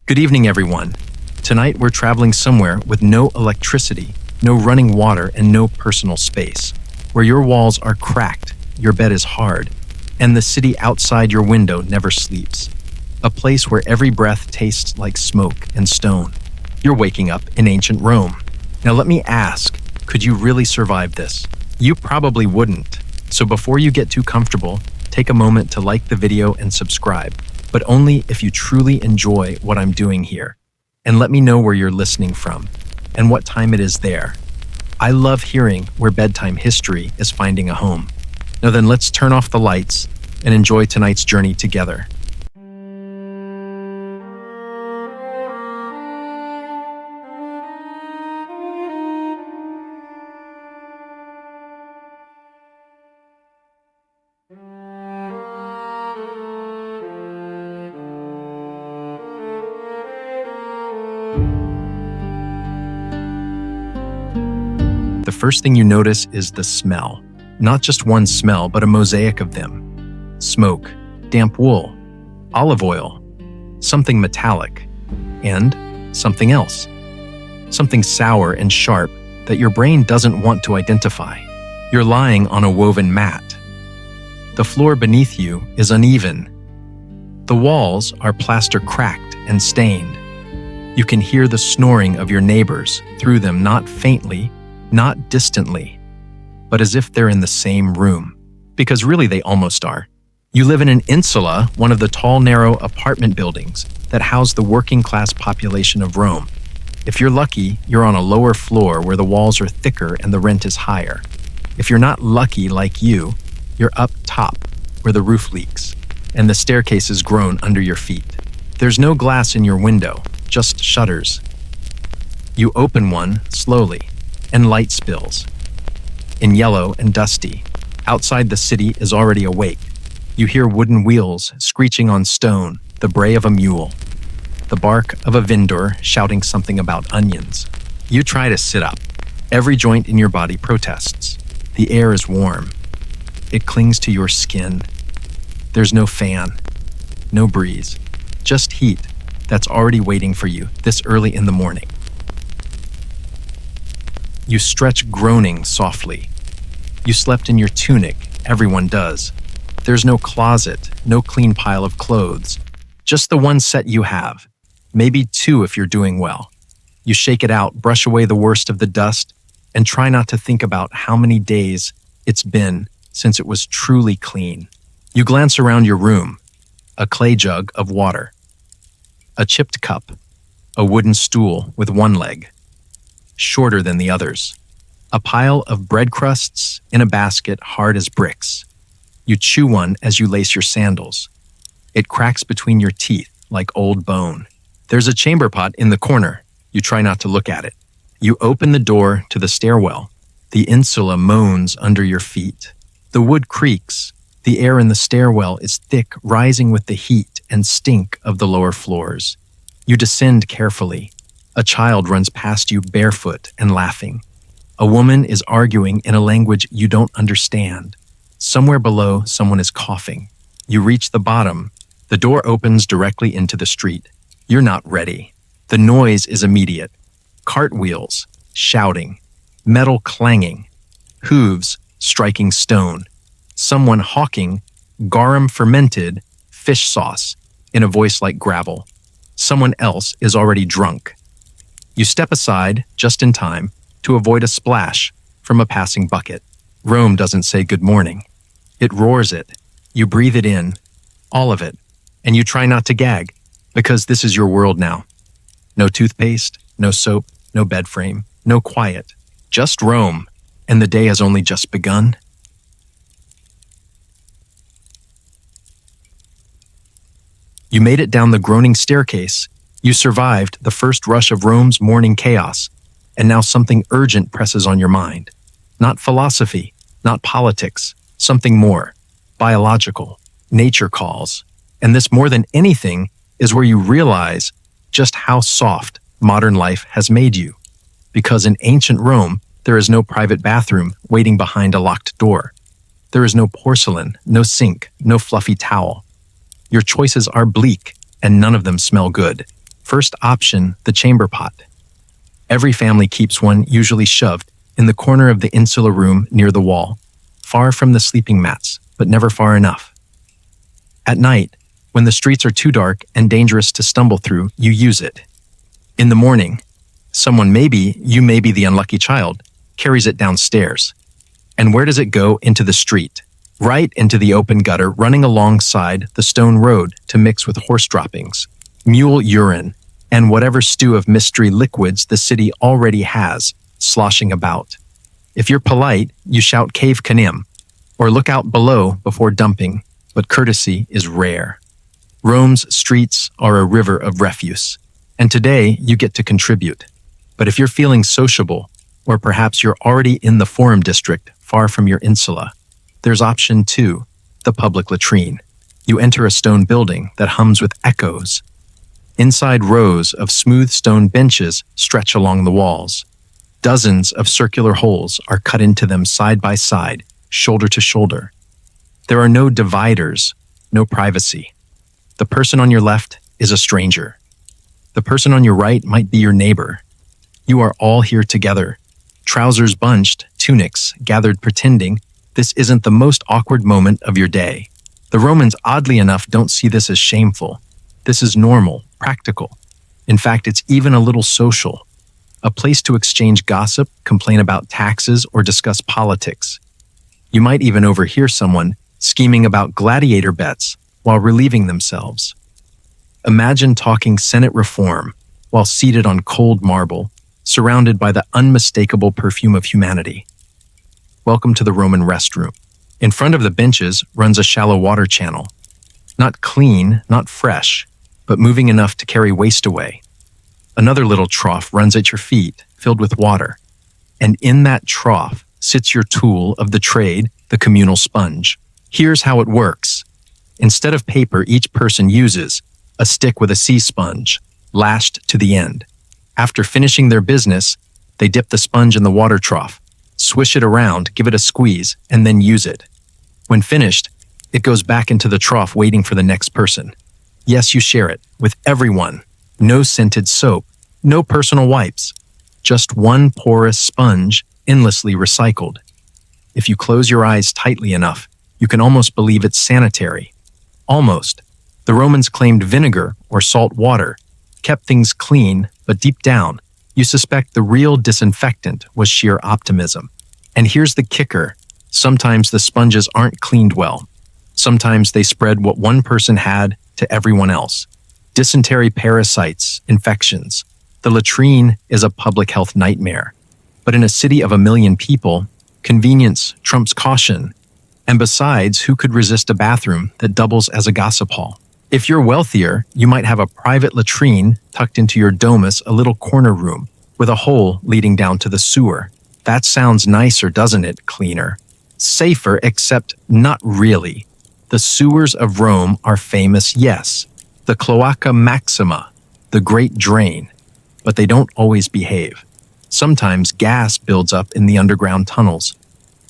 Good evening, everyone. Tonight we're traveling somewhere with no electricity, no running water, and no personal space, where your walls are cracked, your bed is hard, and the city outside your window never sleeps. A place where every breath tastes like smoke and stone. You're waking up in ancient Rome. Now let me ask, could you really survive this? You probably wouldn't. So before you get too comfortable, take a moment to like the video and subscribe, but only if you truly enjoy what I'm doing here. And let me know where you're listening from and what time it is there. I love hearing where bedtime history is finding a home. Now then, let's turn off the lights and enjoy tonight's journey together. The first thing you notice is the smell. Not just one smell, but a mosaic of them. Smoke, damp wool, olive oil, something metallic, and something else. Something sour and sharp that your brain doesn't want to identify. You're lying on a woven mat. The floor beneath you is uneven. The walls are plaster cracked and stained. You can hear the snoring of your neighbors through them, not faintly, not distantly, but as if they're in the same room. Because really they almost are. You live in an insula, one of the tall, narrow apartment buildings that house the working class population of Rome. If you're lucky, you're on a lower floor where the walls are thicker and the rent is higher. If you're not lucky like you're up top where the roof leaks and the staircase is grown under your feet. There's no glass in your window, just shutters. You open one slowly, and light spills. In yellow and dusty, outside the city is already awake. You hear wooden wheels screeching on stone, the bray of a mule, the bark of a vendor shouting something about onions. You try to sit up. Every joint in your body protests. The air is warm. It clings to your skin. There's no fan, no breeze, just heat that's already waiting for you this early in the morning. You stretch, groaning softly. You slept in your tunic, everyone does. There's no closet, no clean pile of clothes. Just the one set you have. Maybe two if you're doing well. You shake it out, brush away the worst of the dust, and try not to think about how many days it's been since it was truly clean. You glance around your room. A clay jug of water. A chipped cup. A wooden stool with one leg, shorter than the others. A pile of bread crusts in a basket hard as bricks. You chew one as you lace your sandals. It cracks between your teeth like old bone. There's a chamber pot in the corner. You try not to look at it. You open the door to the stairwell. The insula moans under your feet. The wood creaks. The air in the stairwell is thick, rising with the heat and stink of the lower floors. You descend carefully. A child runs past you barefoot and laughing. A woman is arguing in a language you don't understand. Somewhere below, someone is coughing. You reach the bottom. The door opens directly into the street. You're not ready. The noise is immediate. Cartwheels, shouting, metal clanging, hooves striking stone. Someone hawking garum fermented fish sauce in a voice like gravel. Someone else is already drunk. You step aside just in time to avoid a splash from a passing bucket. Rome doesn't say good morning. It roars it. You breathe it in, all of it, and you try not to gag, because this is your world now. No toothpaste, no soap, no bed frame, no quiet. Just Rome, and the day has only just begun. You made it down the groaning staircase. You survived the first rush of Rome's morning chaos, and now something urgent presses on your mind. Not philosophy, not politics, something more, biological. Nature calls. And this, more than anything, is where you realize just how soft modern life has made you. Because in ancient Rome, there is no private bathroom waiting behind a locked door. There is no porcelain, no sink, no fluffy towel. Your choices are bleak, and none of them smell good. First option, the chamber pot. Every family keeps one, usually shoved in the corner of the insula room near the wall, far from the sleeping mats, but never far enough. At night, when the streets are too dark and dangerous to stumble through, you use it. In the morning, you may be the unlucky child, carries it downstairs. And where does it go? Into the street. Right into the open gutter running alongside the stone road to mix with horse droppings, mule urine, and whatever stew of mystery liquids the city already has sloshing about. If you're polite, you shout cave canem, or look out below before dumping, but courtesy is rare. Rome's streets are a river of refuse, and today you get to contribute. But if you're feeling sociable, or perhaps you're already in the forum district far from your insula, there's option 2, the public latrine. You enter a stone building that hums with echoes. Inside, rows of smooth stone benches stretch along the walls. Dozens of circular holes are cut into them side by side, shoulder to shoulder. There are no dividers, no privacy. The person on your left is a stranger. The person on your right might be your neighbor. You are all here together, trousers bunched, tunics gathered, pretending this isn't the most awkward moment of your day. The Romans, oddly enough, don't see this as shameful. This is normal, practical. In fact, it's even a little social. A place to exchange gossip, complain about taxes, or discuss politics. You might even overhear someone scheming about gladiator bets while relieving themselves. Imagine talking Senate reform while seated on cold marble, surrounded by the unmistakable perfume of humanity. Welcome to the Roman restroom. In front of the benches runs a shallow water channel. Not clean, not fresh, but moving enough to carry waste away. Another little trough runs at your feet, filled with water. And in that trough sits your tool of the trade, the communal sponge. Here's how it works. Instead of paper, each person uses a stick with a sea sponge, lashed to the end. After finishing their business, they dip the sponge in the water trough, swish it around, give it a squeeze, and then use it. When finished, it goes back into the trough waiting for the next person. Yes, you share it with everyone. No scented soap, no personal wipes. Just one porous sponge, endlessly recycled. If you close your eyes tightly enough, you can almost believe it's sanitary. Almost. The Romans claimed vinegar or salt water kept things clean, but deep down, you suspect the real disinfectant was sheer optimism. And here's the kicker. Sometimes the sponges aren't cleaned well. Sometimes they spread what one person had to everyone else. Dysentery, parasites, infections. The latrine is a public health nightmare. But in a city of 1 million people, convenience trumps caution. And besides, who could resist a bathroom that doubles as a gossip hall? If you're wealthier, you might have a private latrine tucked into your domus, a little corner room with a hole leading down to the sewer. That sounds nicer, doesn't it? Cleaner. Safer, except not really. The sewers of Rome are famous, yes. The cloaca maxima, the great drain. But they don't always behave. Sometimes gas builds up in the underground tunnels.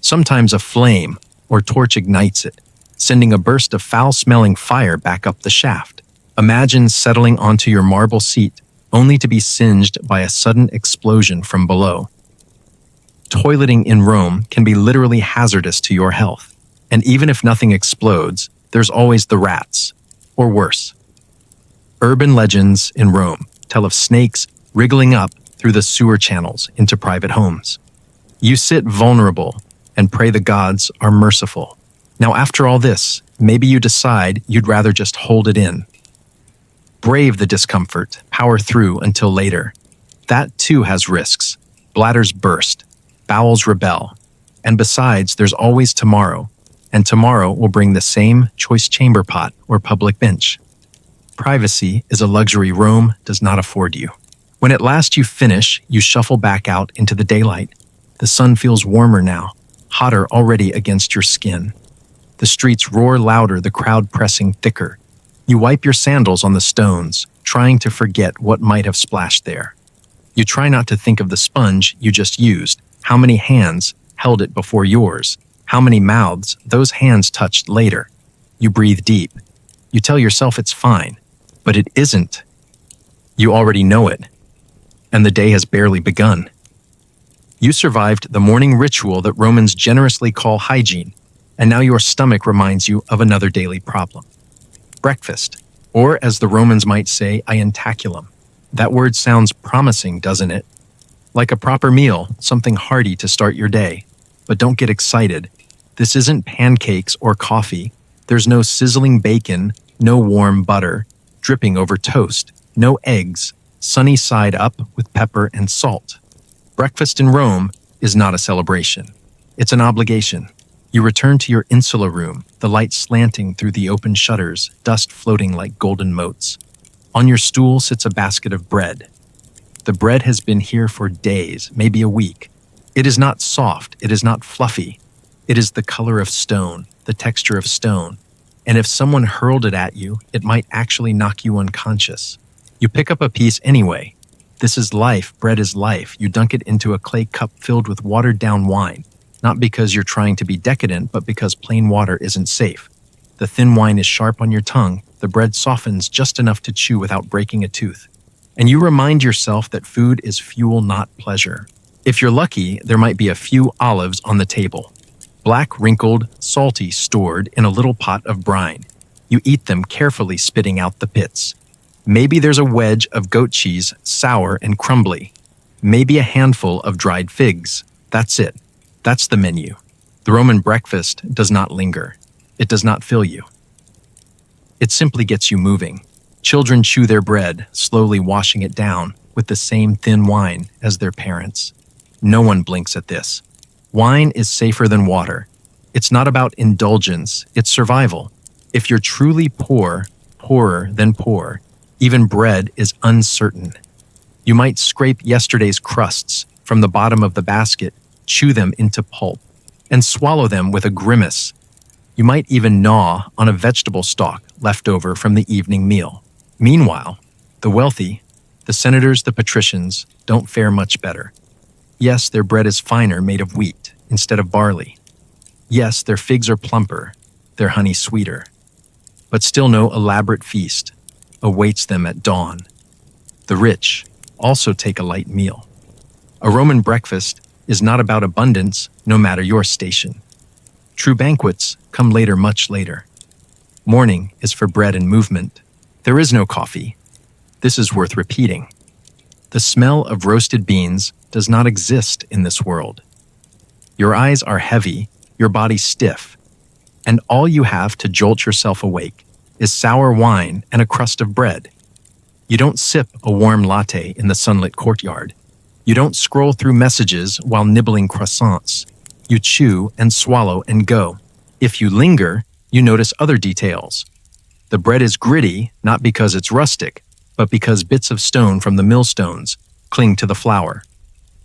Sometimes a flame or torch ignites it, sending a burst of foul-smelling fire back up the shaft. Imagine settling onto your marble seat, only to be singed by a sudden explosion from below. Toileting in Rome can be literally hazardous to your health. And even if nothing explodes, there's always the rats, or worse. Urban legends in Rome tell of snakes wriggling up through the sewer channels into private homes. You sit vulnerable and pray the gods are merciful. Now, after all this, maybe you decide you'd rather just hold it in. Brave the discomfort, power through until later. That too has risks. Bladders burst, bowels rebel. And besides, there's always tomorrow. And tomorrow will bring the same choice chamber pot or public bench. Privacy is a luxury Rome does not afford you. When at last you finish, you shuffle back out into the daylight. The sun feels warmer now, hotter already against your skin. The streets roar louder, the crowd pressing thicker. You wipe your sandals on the stones, trying to forget what might have splashed there. You try not to think of the sponge you just used, how many hands held it before yours, how many mouths those hands touched later. You breathe deep. You tell yourself it's fine, but it isn't. You already know it, and the day has barely begun. You survived the morning ritual that Romans generously call hygiene, and now your stomach reminds you of another daily problem. Breakfast, or as the Romans might say, ientaculum. That word sounds promising, doesn't it? Like a proper meal, something hearty to start your day. But don't get excited. This isn't pancakes or coffee. There's no sizzling bacon, no warm butter, dripping over toast, no eggs, sunny side up with pepper and salt. Breakfast in Rome is not a celebration. It's an obligation. You return to your insula room, the light slanting through the open shutters, dust floating like golden motes. On your stool sits a basket of bread. The bread has been here for days, maybe a week. It is not soft, it is not fluffy. It is the color of stone, the texture of stone. And if someone hurled it at you, it might actually knock you unconscious. You pick up a piece anyway. This is life, bread is life. You dunk it into a clay cup filled with watered-down wine, not because you're trying to be decadent, but because plain water isn't safe. The thin wine is sharp on your tongue, the bread softens just enough to chew without breaking a tooth. And you remind yourself that food is fuel, not pleasure. If you're lucky, there might be a few olives on the table. Black, wrinkled, salty, stored in a little pot of brine. You eat them carefully, spitting out the pits. Maybe there's a wedge of goat cheese, sour and crumbly. Maybe a handful of dried figs. That's it. That's the menu. The Roman breakfast does not linger. It does not fill you. It simply gets you moving. Children chew their bread, slowly washing it down with the same thin wine as their parents. No one blinks at this. Wine is safer than water. It's not about indulgence, it's survival. If you're truly poor, poorer than poor, even bread is uncertain. You might scrape yesterday's crusts from the bottom of the basket, chew them into pulp, and swallow them with a grimace. You might even gnaw on a vegetable stalk left over from the evening meal. Meanwhile, the wealthy, the senators, the patricians, don't fare much better. Yes, their bread is finer, made of wheat instead of barley. Yes, their figs are plumper, their honey sweeter. But still no elaborate feast awaits them at dawn. The rich also take a light meal. A Roman breakfast is not about abundance, no matter your station. True banquets come later, much later. Morning is for bread and movement. There is no coffee. This is worth repeating. The smell of roasted beans does not exist in this world. Your eyes are heavy, your body stiff, and all you have to jolt yourself awake is sour wine and a crust of bread. You don't sip a warm latte in the sunlit courtyard. You don't scroll through messages while nibbling croissants. You chew and swallow and go. If you linger, you notice other details. The bread is gritty, not because it's rustic, but because bits of stone from the millstones cling to the flour.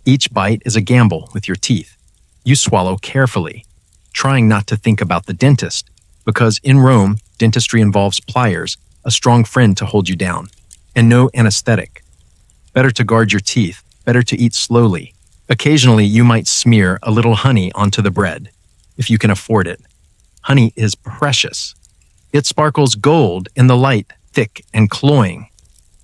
Each bite is a gamble with your teeth. You swallow carefully, trying not to think about the dentist, because in Rome, dentistry involves pliers, a strong friend to hold you down, and no anesthetic. Better to guard your teeth, better to eat slowly. Occasionally, you might smear a little honey onto the bread, if you can afford it. Honey is precious. It sparkles gold in the light, thick and cloying.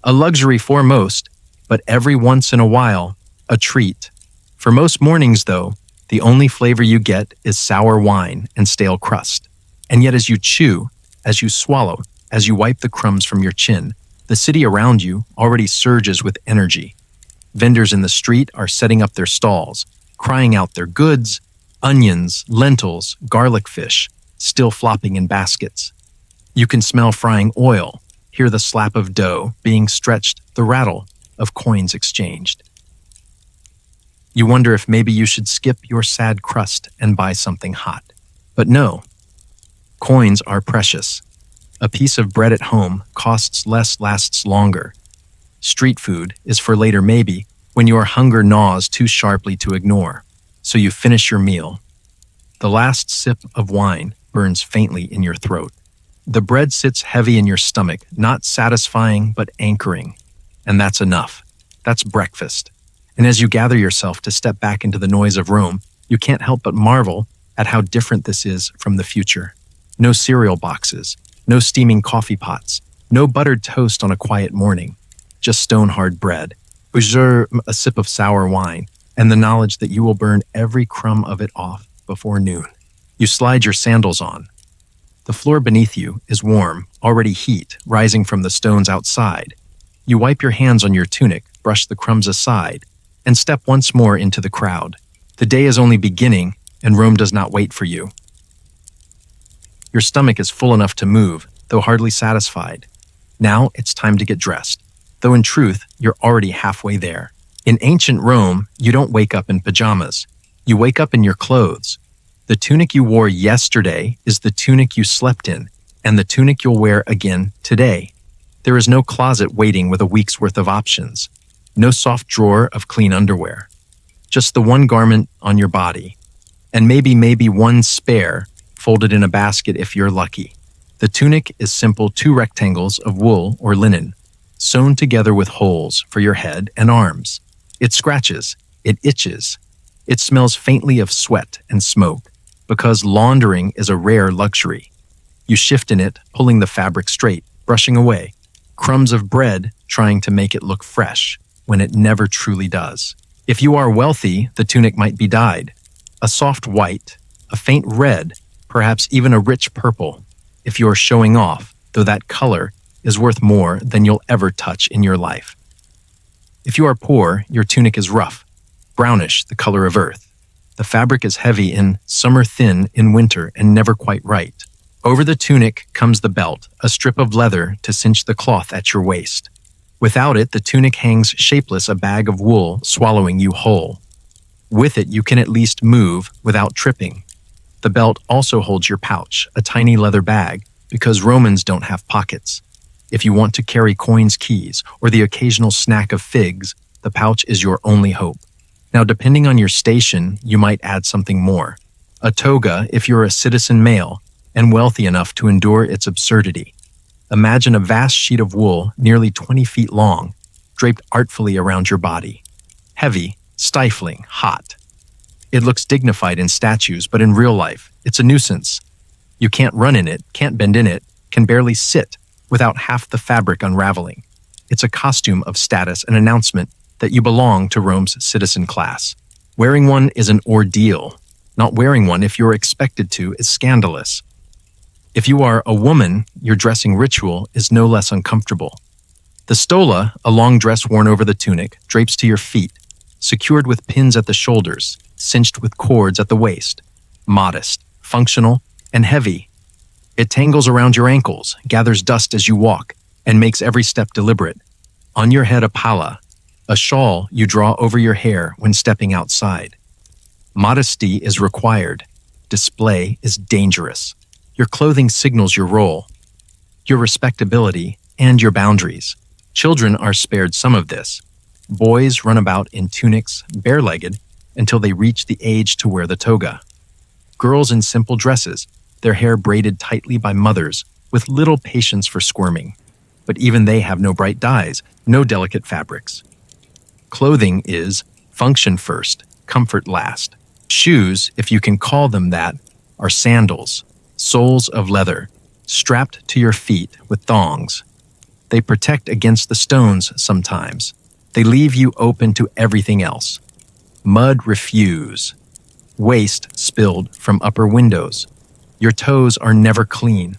A luxury for most, but every once in a while, a treat. For most mornings, though, the only flavor you get is sour wine and stale crust. And yet as you chew, as you swallow, as you wipe the crumbs from your chin, the city around you already surges with energy. Vendors in the street are setting up their stalls, crying out their goods, onions, lentils, garlic fish, still flopping in baskets. You can smell frying oil, hear the slap of dough being stretched, the rattle of coins exchanged. You wonder if maybe you should skip your sad crust and buy something hot. But no. Coins are precious. A piece of bread at home costs less, lasts longer. Street food is for later, maybe, when your hunger gnaws too sharply to ignore. So you finish your meal. The last sip of wine burns faintly in your throat. The bread sits heavy in your stomach, not satisfying but anchoring. And that's enough. That's breakfast. And as you gather yourself to step back into the noise of Rome, you can't help but marvel at how different this is from the future. No cereal boxes, no steaming coffee pots, no buttered toast on a quiet morning. just stone-hard bread. Bonjour, a sip of sour wine, and the knowledge that you will burn every crumb of it off before noon. You slide your sandals on. The floor beneath you is warm, already heat rising from the stones outside. You wipe your hands on your tunic, brush the crumbs aside, and step once more into the crowd. The day is only beginning, and Rome does not wait for you. Your stomach is full enough to move, though hardly satisfied. Now it's time to get dressed, though in truth, you're already halfway there. In ancient Rome, you don't wake up in pajamas. You wake up in your clothes. The tunic you wore yesterday is the tunic you slept in, and the tunic you'll wear again today. There is no closet waiting with a week's worth of options. No soft drawer of clean underwear. Just the one garment on your body. And maybe one spare, folded in a basket if you're lucky. The tunic is simple 2 rectangles of wool or linen, sewn together with holes for your head and arms. It scratches, it itches, it smells faintly of sweat and smoke, because laundering is a rare luxury. You shift in it, pulling the fabric straight, brushing away, crumbs of bread trying to make it look fresh, when it never truly does. If you are wealthy, the tunic might be dyed, a soft white, a faint red, perhaps even a rich purple. If you are showing off, though that color is worth more than you'll ever touch in your life. If you are poor, your tunic is rough, brownish, the color of earth. The fabric is heavy in summer, thin in winter, and never quite right. Over the tunic comes the belt, a strip of leather to cinch the cloth at your waist. Without it, the tunic hangs shapeless, a bag of wool swallowing you whole. With it, you can at least move without tripping. The belt also holds your pouch, a tiny leather bag, because Romans don't have pockets. If you want to carry coins, keys, or the occasional snack of figs, the pouch is your only hope. Now, depending on your station, you might add something more. A toga if you're a citizen male and wealthy enough to endure its absurdity. Imagine a vast sheet of wool nearly 20 feet long, draped artfully around your body. Heavy, stifling, hot. It looks dignified in statues, but in real life, it's a nuisance. You can't run in it, can't bend in it, can barely sit without half the fabric unraveling. It's a costume of status, an announcement that you belong to Rome's citizen class. Wearing one is an ordeal. Not wearing one, if you're expected to, is scandalous. If you are a woman, your dressing ritual is no less uncomfortable. The stola, a long dress worn over the tunic, drapes to your feet, secured with pins at the shoulders, cinched with cords at the waist. Modest, functional, and heavy. It tangles around your ankles, gathers dust as you walk, and makes every step deliberate. On your head, a palla, a shawl you draw over your hair when stepping outside. Modesty is required. Display is dangerous. Your clothing signals your role, your respectability, and your boundaries. Children are spared some of this. Boys run about in tunics, bare-legged, until they reach the age to wear the toga. Girls in simple dresses, their hair braided tightly by mothers, with little patience for squirming. But even they have no bright dyes, no delicate fabrics. Clothing is function first, comfort last. Shoes, if you can call them that, are sandals, soles of leather, strapped to your feet with thongs. They protect against the stones sometimes. They leave you open to everything else. Mud refuse. Waste spilled from upper windows. Your toes are never clean.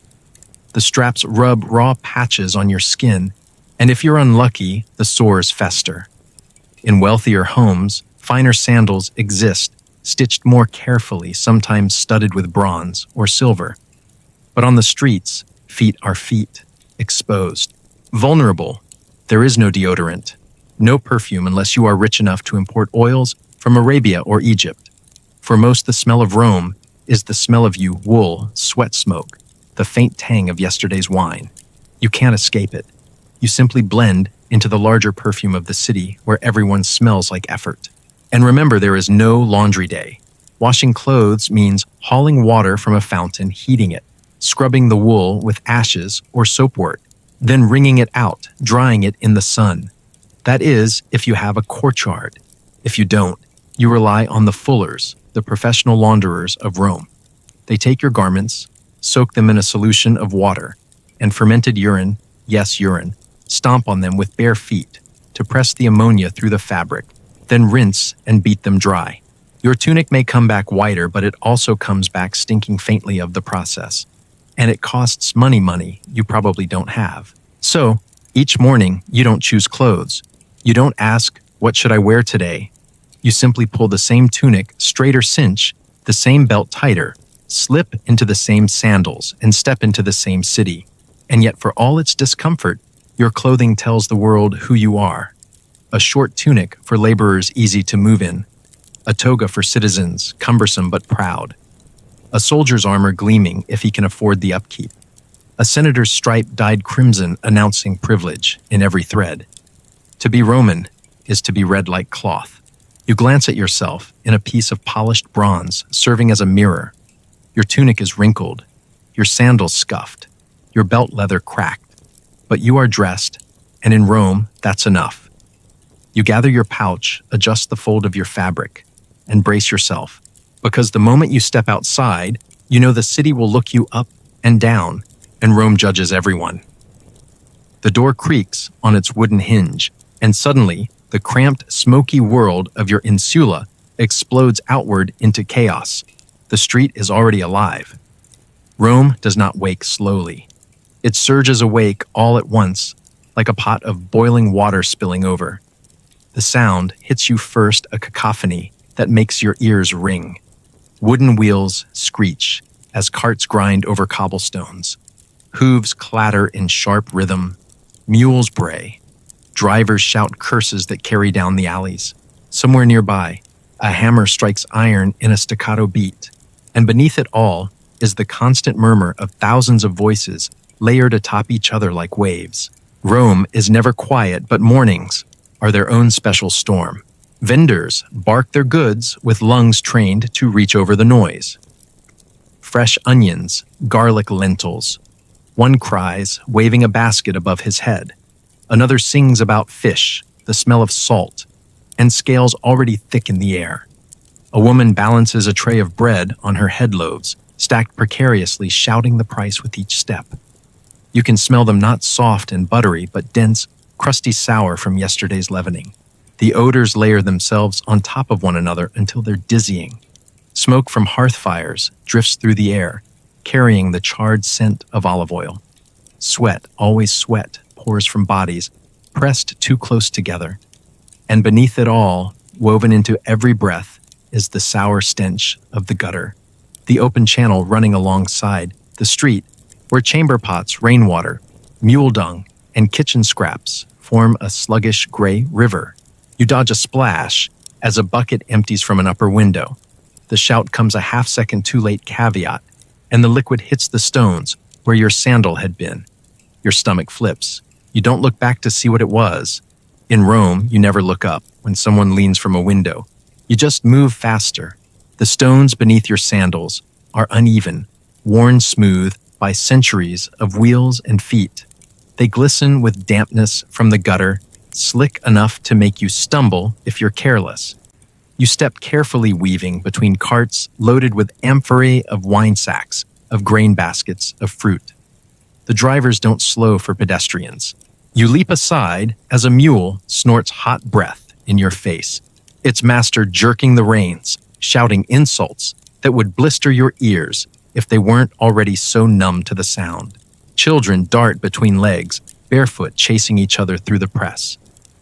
The straps rub raw patches on your skin, and if you're unlucky, the sores fester. In wealthier homes, finer sandals exist, stitched more carefully, sometimes studded with bronze or silver. But on the streets, feet are feet, exposed. Vulnerable. There is no deodorant, no perfume unless you are rich enough to import oils from Arabia or Egypt. For most, the smell of Rome is the smell of you, wool, sweat smoke, the faint tang of yesterday's wine. You can't escape it. You simply blend into the larger perfume of the city where everyone smells like effort. And remember, there is no laundry day. Washing clothes means hauling water from a fountain, heating it, scrubbing the wool with ashes or soapwort, then wringing it out, drying it in the sun. That is, if you have a courtyard. If you don't, you rely on the fullers, the professional launderers of Rome. They take your garments, soak them in a solution of water, and fermented urine, yes, urine, stomp on them with bare feet to press the ammonia through the fabric, then rinse and beat them dry. Your tunic may come back whiter, but it also comes back stinking faintly of the process. And it costs money you probably don't have. So, each morning, you don't choose clothes. You don't ask, what should I wear today? You simply pull the same tunic straighter cinch, the same belt tighter, slip into the same sandals, and step into the same city. And yet, for all its discomfort, your clothing tells the world who you are. A short tunic for laborers easy to move in. A toga for citizens, cumbersome but proud. A soldier's armor gleaming if he can afford the upkeep. A senator's stripe dyed crimson announcing privilege in every thread. To be Roman is to be red like cloth. You glance at yourself in a piece of polished bronze serving as a mirror. Your tunic is wrinkled, your sandals scuffed, your belt leather cracked. But you are dressed, and in Rome, that's enough. You gather your pouch, adjust the fold of your fabric, and brace yourself. Because the moment you step outside, you know the city will look you up and down, and Rome judges everyone. The door creaks on its wooden hinge, and suddenly, the cramped, smoky world of your insula explodes outward into chaos. The street is already alive. Rome does not wake slowly. It surges awake all at once, like a pot of boiling water spilling over. The sound hits you first, a cacophony that makes your ears ring. Wooden wheels screech as carts grind over cobblestones. Hooves clatter in sharp rhythm. Mules bray. Drivers shout curses that carry down the alleys. Somewhere nearby, a hammer strikes iron in a staccato beat, and beneath it all is the constant murmur of thousands of voices layered atop each other like waves. Rome is never quiet, but mornings are their own special storm. Vendors bark their goods with lungs trained to reach over the noise. Fresh onions, garlic lentils. One cries, waving a basket above his head. Another sings about fish, the smell of salt, and scales already thick in the air. A woman balances a tray of bread on her head loaves, stacked precariously, shouting the price with each step. You can smell them not soft and buttery, but dense, crusty sour from yesterday's leavening. The odors layer themselves on top of one another until they're dizzying. Smoke from hearth fires drifts through the air, carrying the charred scent of olive oil. Sweat, always sweat, pours from bodies pressed too close together. And beneath it all, woven into every breath, is the sour stench of the gutter. The open channel running alongside the street, where chamber pots, rainwater, mule dung, and kitchen scraps form a sluggish gray river. You dodge a splash as a bucket empties from an upper window. The shout comes a half-second too late, caveat, and the liquid hits the stones where your sandal had been. Your stomach flips. You don't look back to see what it was. In Rome, you never look up when someone leans from a window. You just move faster. The stones beneath your sandals are uneven, worn smooth by centuries of wheels and feet. They glisten with dampness from the gutter, slick enough to make you stumble if you're careless. You step carefully, weaving between carts loaded with amphorae of wine sacks, of grain baskets, of fruit. The drivers don't slow for pedestrians. You leap aside as a mule snorts hot breath in your face, its master jerking the reins, shouting insults that would blister your ears if they weren't already so numb to the sound. Children dart between legs, barefoot, chasing each other through the press.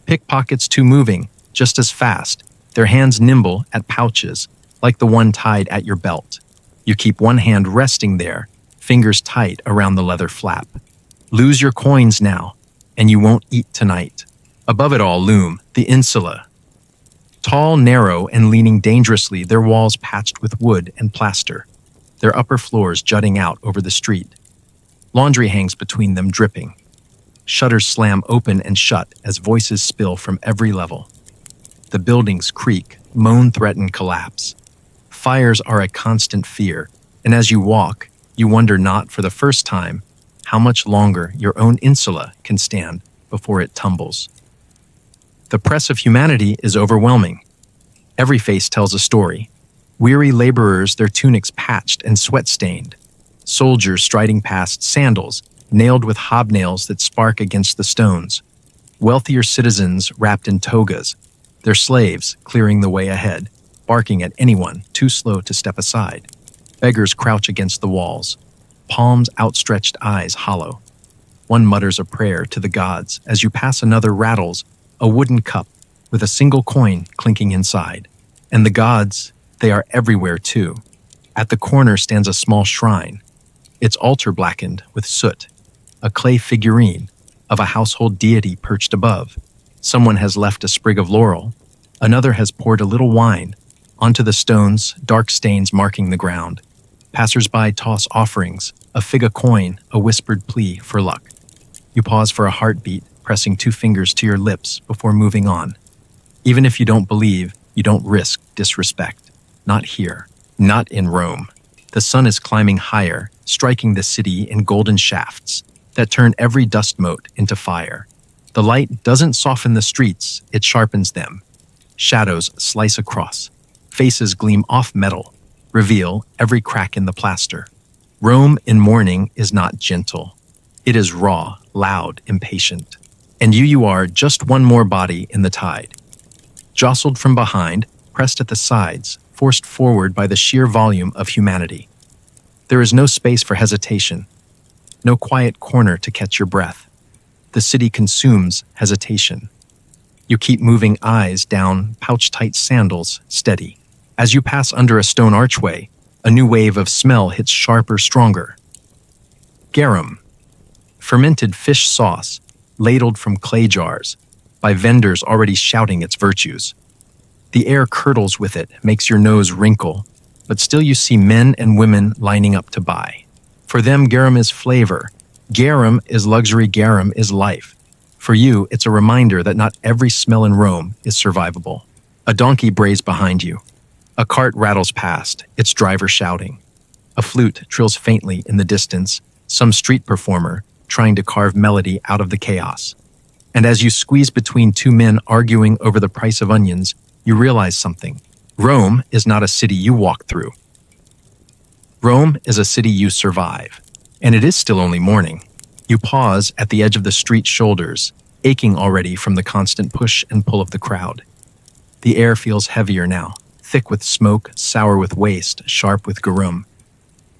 Pickpockets too moving, just as fast, their hands nimble at pouches, like the one tied at your belt. You keep one hand resting there, fingers tight around the leather flap. Lose your coins now, and you won't eat tonight. Above it all loom the insula. Tall, narrow, and leaning dangerously, their walls patched with wood and plaster, their upper floors jutting out over the street. Laundry hangs between them, dripping. Shutters slam open and shut as voices spill from every level. The buildings creak, moan, threaten collapse. Fires are a constant fear, and as you walk, you wonder not for the first time how much longer your own insula can stand before it tumbles. The press of humanity is overwhelming. Every face tells a story. Weary laborers, their tunics patched and sweat-stained. Soldiers striding past, sandals nailed with hobnails that spark against the stones. Wealthier citizens wrapped in togas, their slaves clearing the way ahead, barking at anyone too slow to step aside. Beggars crouch against the walls, palms outstretched, eyes hollow. One mutters a prayer to the gods as you pass. Another rattles a wooden cup with a single coin clinking inside. And the gods, they are everywhere too. At the corner stands a small shrine, its altar blackened with soot, a clay figurine of a household deity perched above. Someone has left a sprig of laurel. Another has poured a little wine onto the stones, dark stains marking the ground. Passers-by toss offerings, a fig, a coin, a whispered plea for luck. You pause for a heartbeat, pressing 2 fingers to your lips before moving on. Even if you don't believe, you don't risk disrespect. Not here, not in Rome. The sun is climbing higher, striking the city in golden shafts that turn every dust mote into fire. The light doesn't soften the streets, it sharpens them. Shadows slice across. Faces gleam off metal, reveal every crack in the plaster. Rome in morning is not gentle. It is raw, loud, impatient. And you are just one more body in the tide. Jostled from behind, pressed at the sides, forced forward by the sheer volume of humanity. There is no space for hesitation, no quiet corner to catch your breath. The city consumes hesitation. You keep moving, eyes down, pouch-tight sandals steady. As you pass under a stone archway, a new wave of smell hits sharper, stronger. Garum, fermented fish sauce, ladled from clay jars, by vendors already shouting its virtues. The air curdles with it, makes your nose wrinkle, but still you see men and women lining up to buy. For them, garum is flavor. Garum is luxury. Garum is life. For you, it's a reminder that not every smell in Rome is survivable. A donkey brays behind you. A cart rattles past, its driver shouting. A flute trills faintly in the distance, some street performer trying to carve melody out of the chaos. And as you squeeze between 2 men arguing over the price of onions, you realize something. Rome is not a city you walk through. Rome is a city you survive. And it is still only morning. You pause at the edge of the street, shoulders aching already from the constant push and pull of the crowd. The air feels heavier now, thick with smoke, sour with waste, sharp with garum.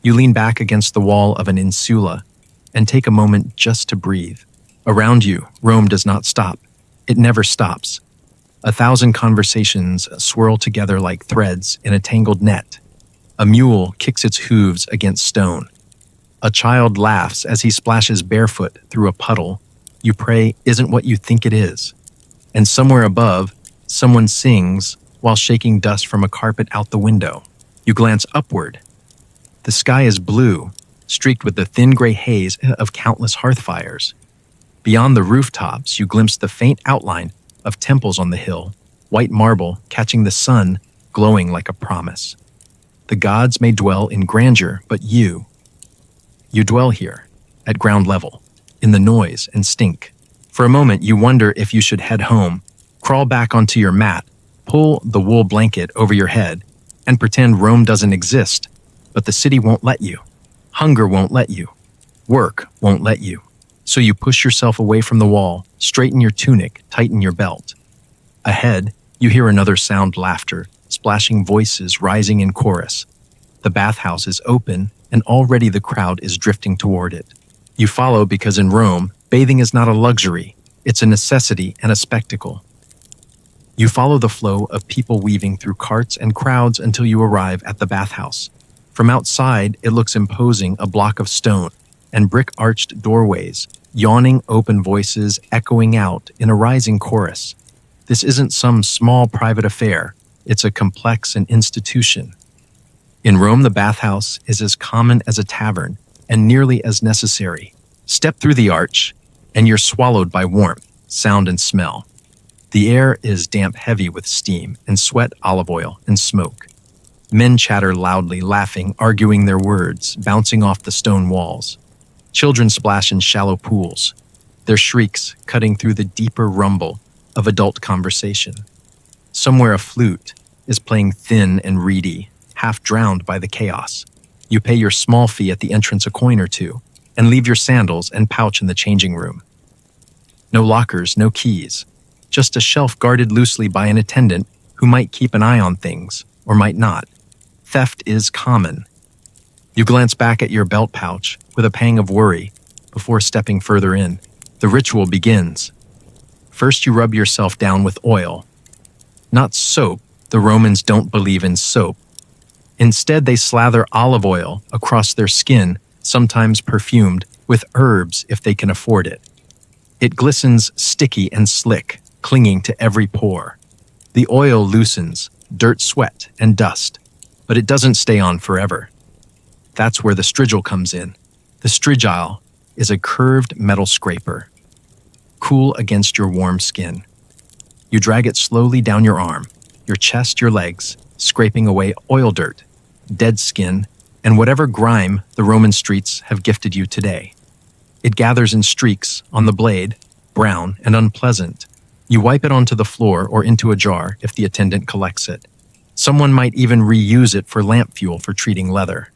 You lean back against the wall of an insula and take a moment just to breathe. Around you, Rome does not stop. It never stops. 1,000 conversations swirl together like threads in a tangled net. A mule kicks its hooves against stone. A child laughs as he splashes barefoot through a puddle you pray isn't what you think it is. And somewhere above, someone sings while shaking dust from a carpet out the window. You glance upward. The sky is blue, streaked with the thin gray haze of countless hearth fires. Beyond the rooftops, you glimpse the faint outline of temples on the hill, white marble catching the sun, glowing like a promise. The gods may dwell in grandeur, but you dwell here, at ground level, in the noise and stink. For a moment, you wonder if you should head home, crawl back onto your mat, pull the wool blanket over your head, and pretend Rome doesn't exist. But the city won't let you. Hunger won't let you. Work won't let you. So you push yourself away from the wall, straighten your tunic, tighten your belt. Ahead, you hear another sound: laughter, splashing voices rising in chorus. The bathhouse is open, and already the crowd is drifting toward it. You follow because in Rome, bathing is not a luxury, it's a necessity and a spectacle. You follow the flow of people weaving through carts and crowds until you arrive at the bathhouse. From outside, it looks imposing, a block of stone and brick-arched doorways, yawning open voices echoing out in a rising chorus. This isn't some small private affair, it's a complex an institution. In Rome, the bathhouse is as common as a tavern and nearly as necessary. Step through the arch, and you're swallowed by warmth, sound, and smell. The air is damp, heavy with steam and sweat, olive oil, and smoke. Men chatter loudly, laughing, arguing their words, bouncing off the stone walls. Children splash in shallow pools, their shrieks cutting through the deeper rumble of adult conversation. Somewhere a flute is playing thin and reedy, half drowned by the chaos. You pay your small fee at the entrance, a coin or two, and leave your sandals and pouch in the changing room. No lockers, no keys. Just a shelf guarded loosely by an attendant who might keep an eye on things, or might not. Theft is common. You glance back at your belt pouch with a pang of worry before stepping further in. The ritual begins. First, you rub yourself down with oil. Not soap. The Romans don't believe in soap. Instead, they slather olive oil across their skin, sometimes perfumed, with herbs if they can afford it. It glistens sticky and slick, clinging to every pore. The oil loosens, dirt, sweat, and dust, but it doesn't stay on forever. That's where the strigil comes in. The strigil is a curved metal scraper, cool against your warm skin. You drag it slowly down your arm, your chest, your legs, scraping away oil dirt, dead skin, and whatever grime the Roman streets have gifted you today. It gathers in streaks on the blade, brown and unpleasant. You wipe it onto the floor or into a jar if the attendant collects it. Someone might even reuse it for lamp fuel for treating leather.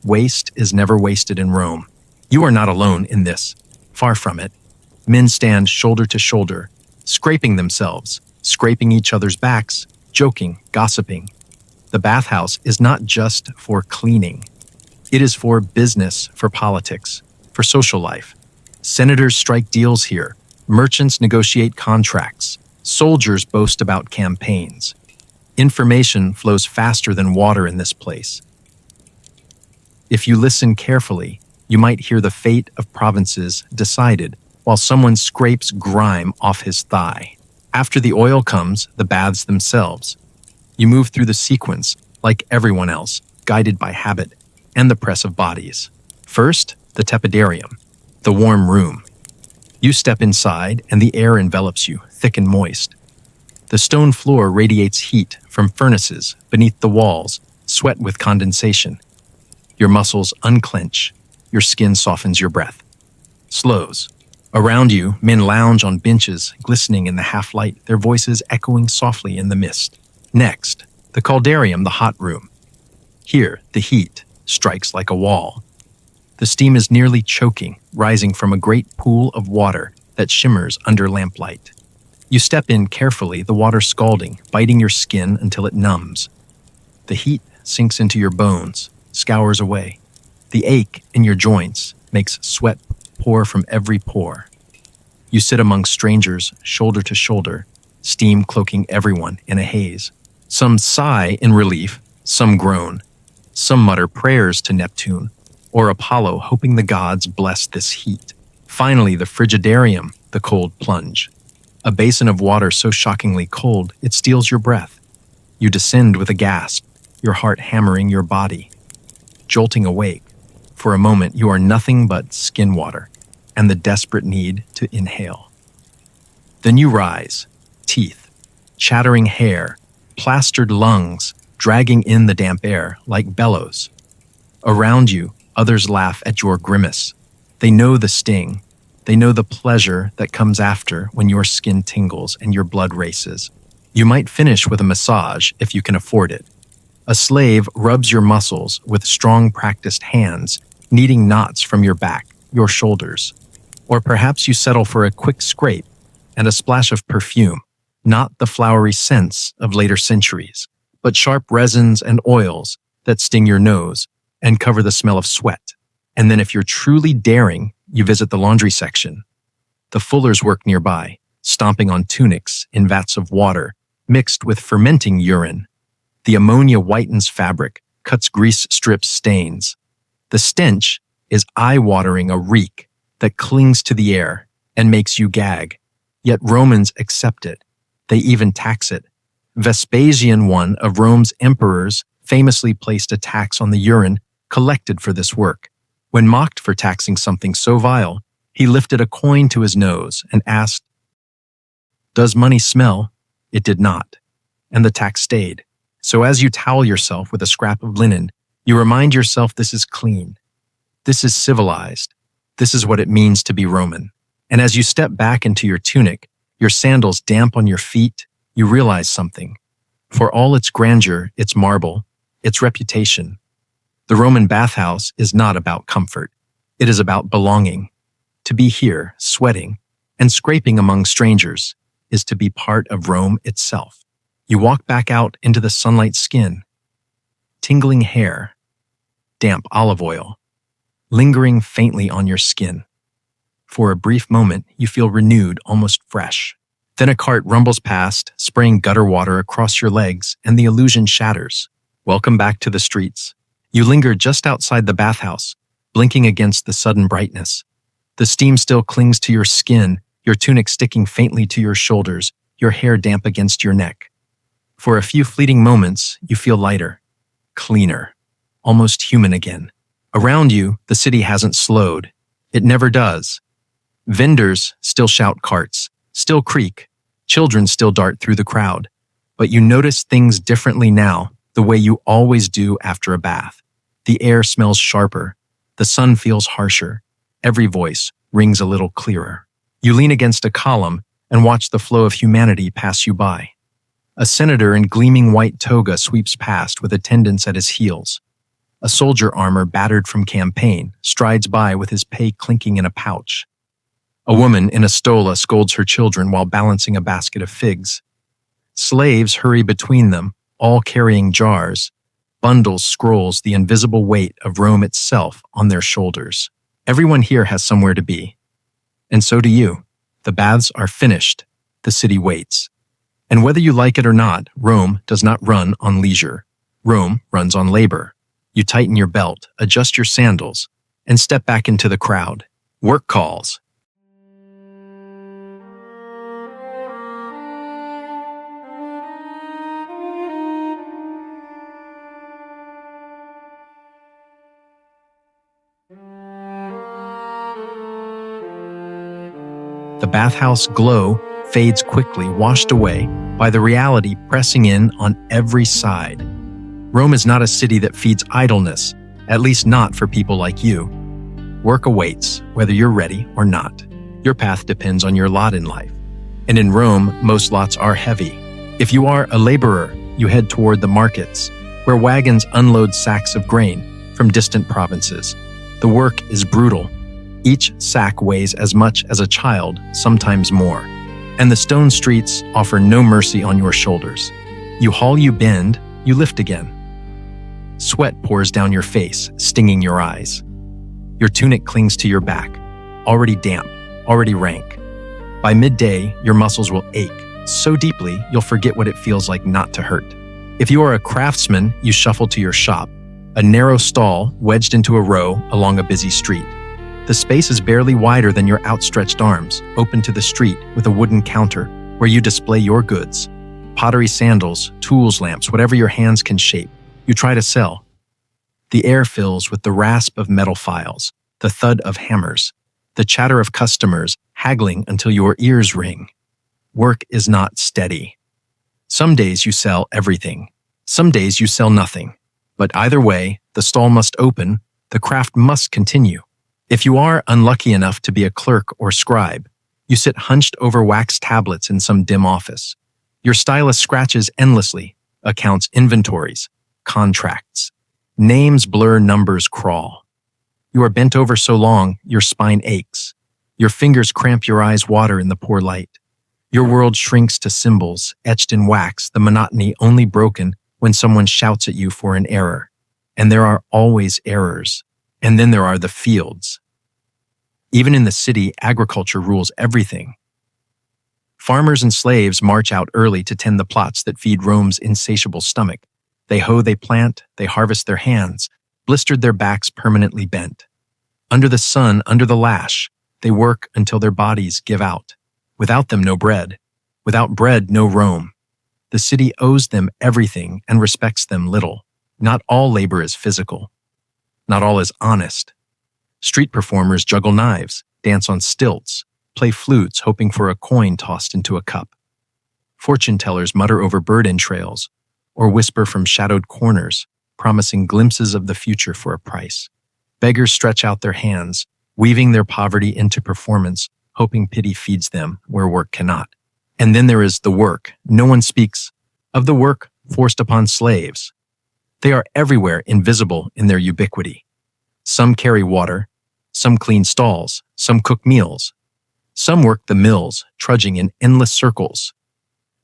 Waste is never wasted in Rome. You are not alone in this. Far from it. Men stand shoulder to shoulder, scraping themselves, scraping each other's backs, joking, gossiping. The bathhouse is not just for cleaning. It is for business, for politics, for social life. Senators strike deals here. Merchants negotiate contracts. Soldiers boast about campaigns. Information flows faster than water in this place. If you listen carefully, you might hear the fate of provinces decided while someone scrapes grime off his thigh. After the oil comes, the baths themselves. You move through the sequence, like everyone else, guided by habit and the press of bodies. First, the tepidarium, the warm room. You step inside and the air envelops you, thick and moist. The stone floor radiates heat from furnaces beneath the walls, sweat with condensation. Your muscles unclench, your skin softens your breath. Slows. Around you, men lounge on benches, glistening in the half-light, their voices echoing softly in the mist. Next, the caldarium, the hot room. Here, the heat strikes like a wall. The steam is nearly choking, rising from a great pool of water that shimmers under lamplight. You step in carefully, the water scalding, biting your skin until it numbs. The heat sinks into your bones, scours away. The ache in your joints makes sweat pour from every pore. You sit among strangers, shoulder to shoulder, steam cloaking everyone in a haze. Some sigh in relief, some groan. Some mutter prayers to Neptune or Apollo, hoping the gods bless this heat. Finally, the frigidarium, the cold plunge. A basin of water so shockingly cold it steals your breath. You descend with a gasp, your heart hammering your body. Jolting awake, for a moment you are nothing but skin water and the desperate need to inhale. Then you rise, teeth, chattering hair, plastered lungs, dragging in the damp air like bellows. Around you, others laugh at your grimace. They know the sting. They know the pleasure that comes after when your skin tingles and your blood races. You might finish with a massage if you can afford it. A slave rubs your muscles with strong practiced hands, kneading knots from your back, your shoulders. Or perhaps you settle for a quick scrape and a splash of perfume, not the flowery scents of later centuries, but sharp resins and oils that sting your nose and cover the smell of sweat. And then if you're truly daring, you visit the laundry section. The fullers work nearby, stomping on tunics in vats of water, mixed with fermenting urine. The ammonia whitens fabric, cuts grease strips stains. The stench is eye-watering, a reek that clings to the air and makes you gag. Yet Romans accept it. They even tax it. Vespasian, one of Rome's emperors, famously placed a tax on the urine collected for this work. When mocked for taxing something so vile, he lifted a coin to his nose and asked, "Does money smell?" It did not, and the tax stayed. So as you towel yourself with a scrap of linen, you remind yourself this is clean. This is civilized. This is what it means to be Roman. And as you step back into your tunic, your sandals damp on your feet, you realize something. For all its grandeur, its marble, its reputation, the Roman bathhouse is not about comfort. It is about belonging. To be here, sweating, and scraping among strangers, is to be part of Rome itself. You walk back out into the sunlight skin, tingling hair, damp olive oil, lingering faintly on your skin. For a brief moment, you feel renewed, almost fresh. Then a cart rumbles past, spraying gutter water across your legs, and the illusion shatters. Welcome back to the streets. You linger just outside the bathhouse, blinking against the sudden brightness. The steam still clings to your skin, your tunic sticking faintly to your shoulders, your hair damp against your neck. For a few fleeting moments, you feel lighter, cleaner, almost human again. Around you, the city hasn't slowed. It never does. Vendors still shout carts, still creak, children still dart through the crowd. But you notice things differently now, the way you always do after a bath. The air smells sharper, the sun feels harsher, every voice rings a little clearer. You lean against a column and watch the flow of humanity pass you by. A senator in gleaming white toga sweeps past with attendants at his heels. A soldier armor battered from campaign strides by with his pay clinking in a pouch. A woman in a stola scolds her children while balancing a basket of figs. Slaves hurry between them, all carrying jars, bundles, scrolls, the invisible weight of Rome itself on their shoulders. Everyone here has somewhere to be. And so do you. The baths are finished. The city waits. And whether you like it or not, Rome does not run on leisure. Rome runs on labor. You tighten your belt, adjust your sandals, and step back into the crowd. Work calls. The bathhouse glow fades quickly, washed away by the reality pressing in on every side. Rome is not a city that feeds idleness, at least not for people like you. Work awaits, whether you're ready or not. Your path depends on your lot in life. And in Rome, most lots are heavy. If you are a laborer, you head toward the markets, where wagons unload sacks of grain from distant provinces. The work is brutal. Each sack weighs as much as a child, sometimes more. And the stone streets offer no mercy on your shoulders. You haul, you bend, you lift again. Sweat pours down your face, stinging your eyes. Your tunic clings to your back, already damp, already rank. By midday, your muscles will ache so deeply you'll forget what it feels like not to hurt. If you are a craftsman, you shuffle to your shop, a narrow stall wedged into a row along a busy street. The space is barely wider than your outstretched arms, open to the street with a wooden counter where you display your goods. Pottery, sandals, tools, lamps, whatever your hands can shape, you try to sell. The air fills with the rasp of metal files, the thud of hammers, the chatter of customers haggling until your ears ring. Work is not steady. Some days you sell everything. Some days you sell nothing. But either way, the stall must open, the craft must continue. If you are unlucky enough to be a clerk or scribe, you sit hunched over wax tablets in some dim office. Your stylus scratches endlessly, accounts inventories, contracts. Names blur, numbers crawl. You are bent over so long, your spine aches. Your fingers cramp, your eyes water in the poor light. Your world shrinks to symbols, etched in wax, the monotony only broken when someone shouts at you for an error. And there are always errors. And then there are the fields. Even in the city, agriculture rules everything. Farmers and slaves march out early to tend the plots that feed Rome's insatiable stomach. They hoe, they plant, they harvest their hands, blistered, their backs permanently bent. Under the sun, under the lash, they work until their bodies give out. Without them, no bread. Without bread, no Rome. The city owes them everything and respects them little. Not all labor is physical. Not all is honest. Street performers juggle knives, dance on stilts, play flutes hoping for a coin tossed into a cup. Fortune tellers mutter over bird entrails or whisper from shadowed corners, promising glimpses of the future for a price. Beggars stretch out their hands, weaving their poverty into performance, hoping pity feeds them where work cannot. And then there is the work. No one speaks of the work forced upon slaves. They are everywhere, invisible in their ubiquity. Some carry water, Some clean stalls, some cook meals. Some work the mills, trudging in endless circles.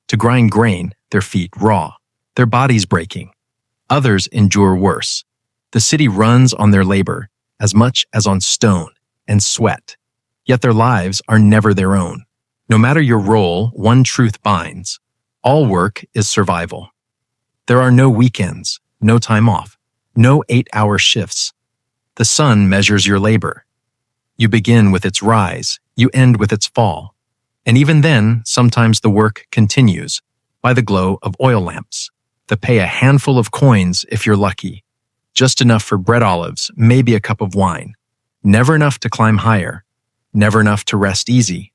To grind grain, their feet raw, their bodies breaking. Others endure worse. The city runs on their labor as much as on stone and sweat. Yet their lives are never their own. No matter your role, one truth binds. All work is survival. There are no weekends, no time off, no 8-hour shifts. The sun measures your labor. You begin with its rise, you end with its fall. And even then, sometimes the work continues by the glow of oil lamps that pay a handful of coins if you're lucky. Just enough for bread olives, maybe a cup of wine. Never enough to climb higher. Never enough to rest easy.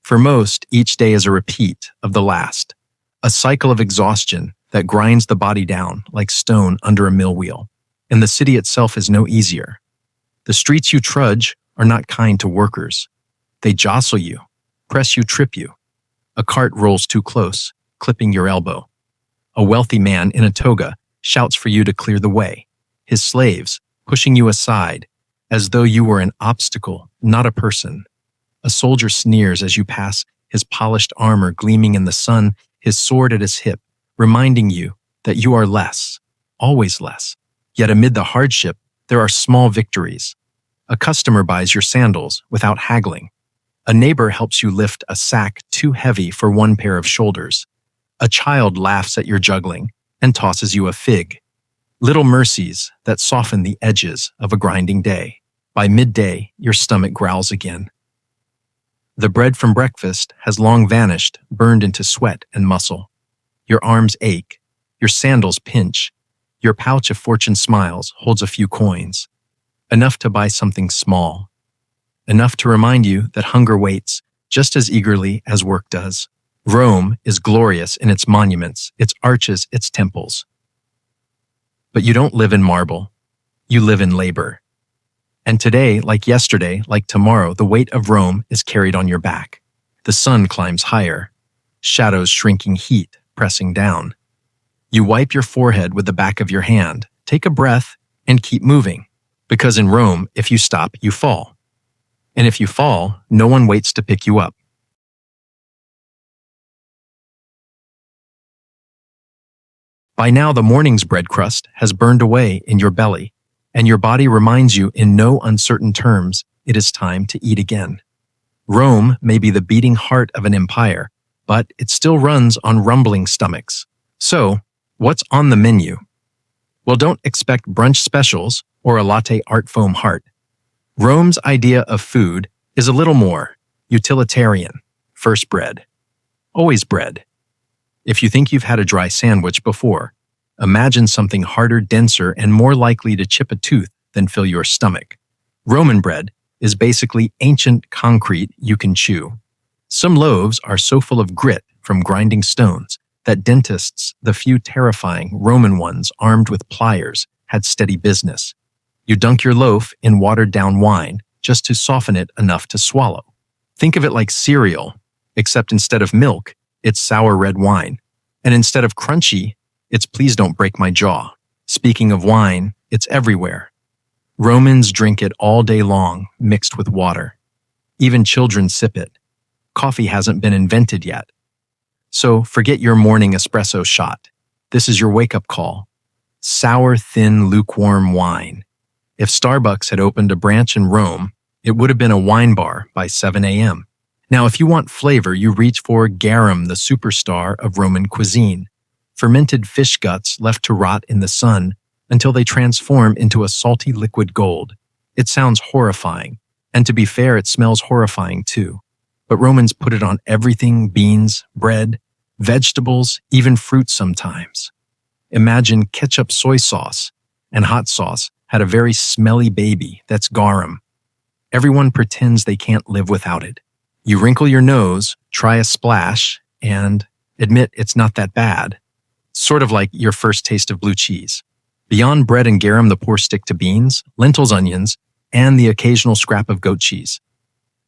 For most, each day is a repeat of the last. A cycle of exhaustion that grinds the body down like stone under a mill wheel. And the city itself is no easier. The streets you trudge are not kind to workers. They jostle you, press you, trip you. A cart rolls too close, clipping your elbow. A wealthy man in a toga shouts for you to clear the way. His slaves pushing you aside as though you were an obstacle, not a person. A soldier sneers as you pass, his polished armor gleaming in the sun, his sword at his hip, reminding you that you are less, always less. Yet amid the hardship, there are small victories. A customer buys your sandals without haggling. A neighbor helps you lift a sack too heavy for one pair of shoulders. A child laughs at your juggling and tosses you a fig. Little mercies that soften the edges of a grinding day. By midday, your stomach growls again. The bread from breakfast has long vanished, burned into sweat and muscle. Your arms ache, your sandals pinch, your pouch of fortune smiles holds a few coins. Enough to buy something small. Enough to remind you that hunger waits just as eagerly as work does. Rome is glorious in its monuments, its arches, its temples. But you don't live in marble. You live in labor. And today, like yesterday, like tomorrow, the weight of Rome is carried on your back. The sun climbs higher. Shadows shrinking, heat pressing down. You wipe your forehead with the back of your hand, take a breath, and keep moving. Because in Rome, if you stop, you fall. And if you fall, no one waits to pick you up. By now, the morning's bread crust has burned away in your belly, and your body reminds you in no uncertain terms it is time to eat again. Rome may be the beating heart of an empire, but it still runs on rumbling stomachs. So, what's on the menu? Well, don't expect brunch specials or a latte art foam heart. Rome's idea of food is a little more utilitarian. First bread. Always bread. If you think you've had a dry sandwich before, imagine something harder, denser, and more likely to chip a tooth than fill your stomach. Roman bread is basically ancient concrete you can chew. Some loaves are so full of grit from grinding stones that dentists, the few terrifying Roman ones armed with pliers, had steady business. You dunk your loaf in watered-down wine just to soften it enough to swallow. Think of it like cereal, except instead of milk, it's sour red wine. And instead of crunchy, it's please don't break my jaw. Speaking of wine, it's everywhere. Romans drink it all day long, mixed with water. Even children sip it. Coffee hasn't been invented yet. So forget your morning espresso shot. This is your wake-up call. Sour, thin, lukewarm wine. If Starbucks had opened a branch in Rome, it would have been a wine bar by 7 a.m. Now, if you want flavor, you reach for garum, the superstar of Roman cuisine. Fermented fish guts left to rot in the sun until they transform into a salty liquid gold. It sounds horrifying, and to be fair, it smells horrifying too. But Romans put it on everything: beans, bread, vegetables, even fruit sometimes. Imagine ketchup, soy sauce, and hot sauce had a very smelly baby that's garum. Everyone pretends they can't live without it. You wrinkle your nose, try a splash, and admit it's not that bad. Sort of like your first taste of blue cheese. Beyond bread and garum, the poor stick to beans, lentils, onions, and the occasional scrap of goat cheese.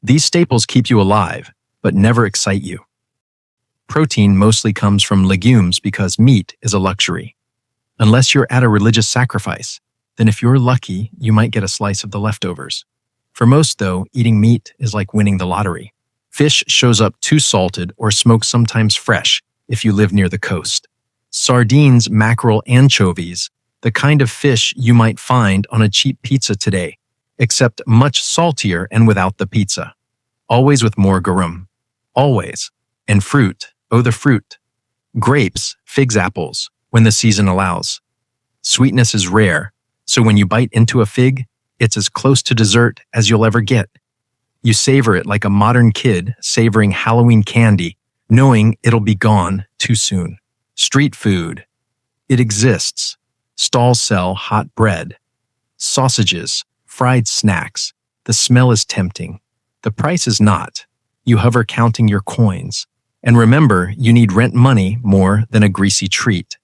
These staples keep you alive, but never excite you. Protein mostly comes from legumes because meat is a luxury. Unless you're at a religious sacrifice, then if you're lucky, you might get a slice of the leftovers. For most, though, eating meat is like winning the lottery. Fish shows up too salted or smoked, sometimes fresh, if you live near the coast. Sardines, mackerel, anchovies, the kind of fish you might find on a cheap pizza today, except much saltier and without the pizza. Always with more garum. Always. And fruit, oh the fruit. Grapes, figs, apples, when the season allows. Sweetness is rare, so when you bite into a fig, it's as close to dessert as you'll ever get. You savor it like a modern kid savoring Halloween candy, knowing it'll be gone too soon. Street food. It exists. Stalls sell hot bread, sausages, fried snacks. The smell is tempting. The price is not. You hover counting your coins. And remember, you need rent money more than a greasy treat.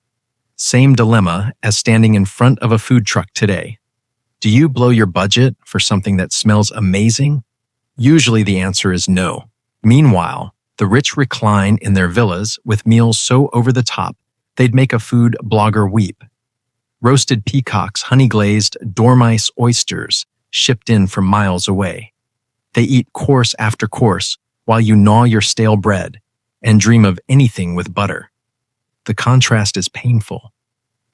Same dilemma as standing in front of a food truck today. Do you blow your budget for something that smells amazing? Usually the answer is no. Meanwhile, the rich recline in their villas with meals so over the top, they'd make a food blogger weep. Roasted peacocks, honey-glazed dormice oysters, shipped in from miles away. They eat course after course while you gnaw your stale bread and dream of anything with butter. The contrast is painful.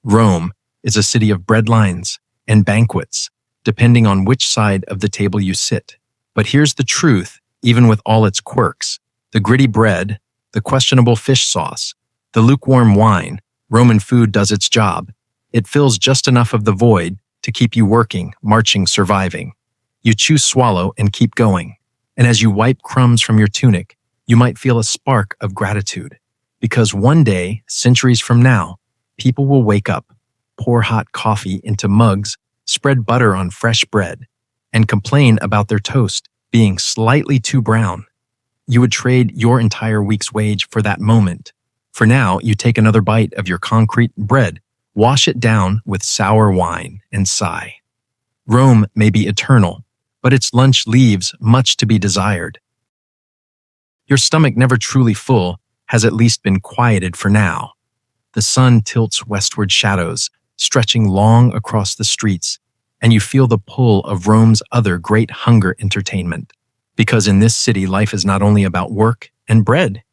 Rome is a city of breadlines and banquets, depending on which side of the table you sit. But here's the truth, even with all its quirks. The gritty bread, the questionable fish sauce, the lukewarm wine, Roman food does its job. It fills just enough of the void to keep you working, marching, surviving. You chew, swallow, and keep going. And as you wipe crumbs from your tunic, you might feel a spark of gratitude. Because one day, centuries from now, people will wake up, pour hot coffee into mugs, spread butter on fresh bread, and complain about their toast being slightly too brown. You would trade your entire week's wage for that moment. For now, you take another bite of your concrete bread, wash it down with sour wine, and sigh. Rome may be eternal, but its lunch leaves much to be desired. Your stomach, never truly full, has at least been quieted for now. The sun tilts westward, shadows stretching long across the streets, and you feel the pull of Rome's other great hunger entertainment. Because in this city, life is not only about work and bread.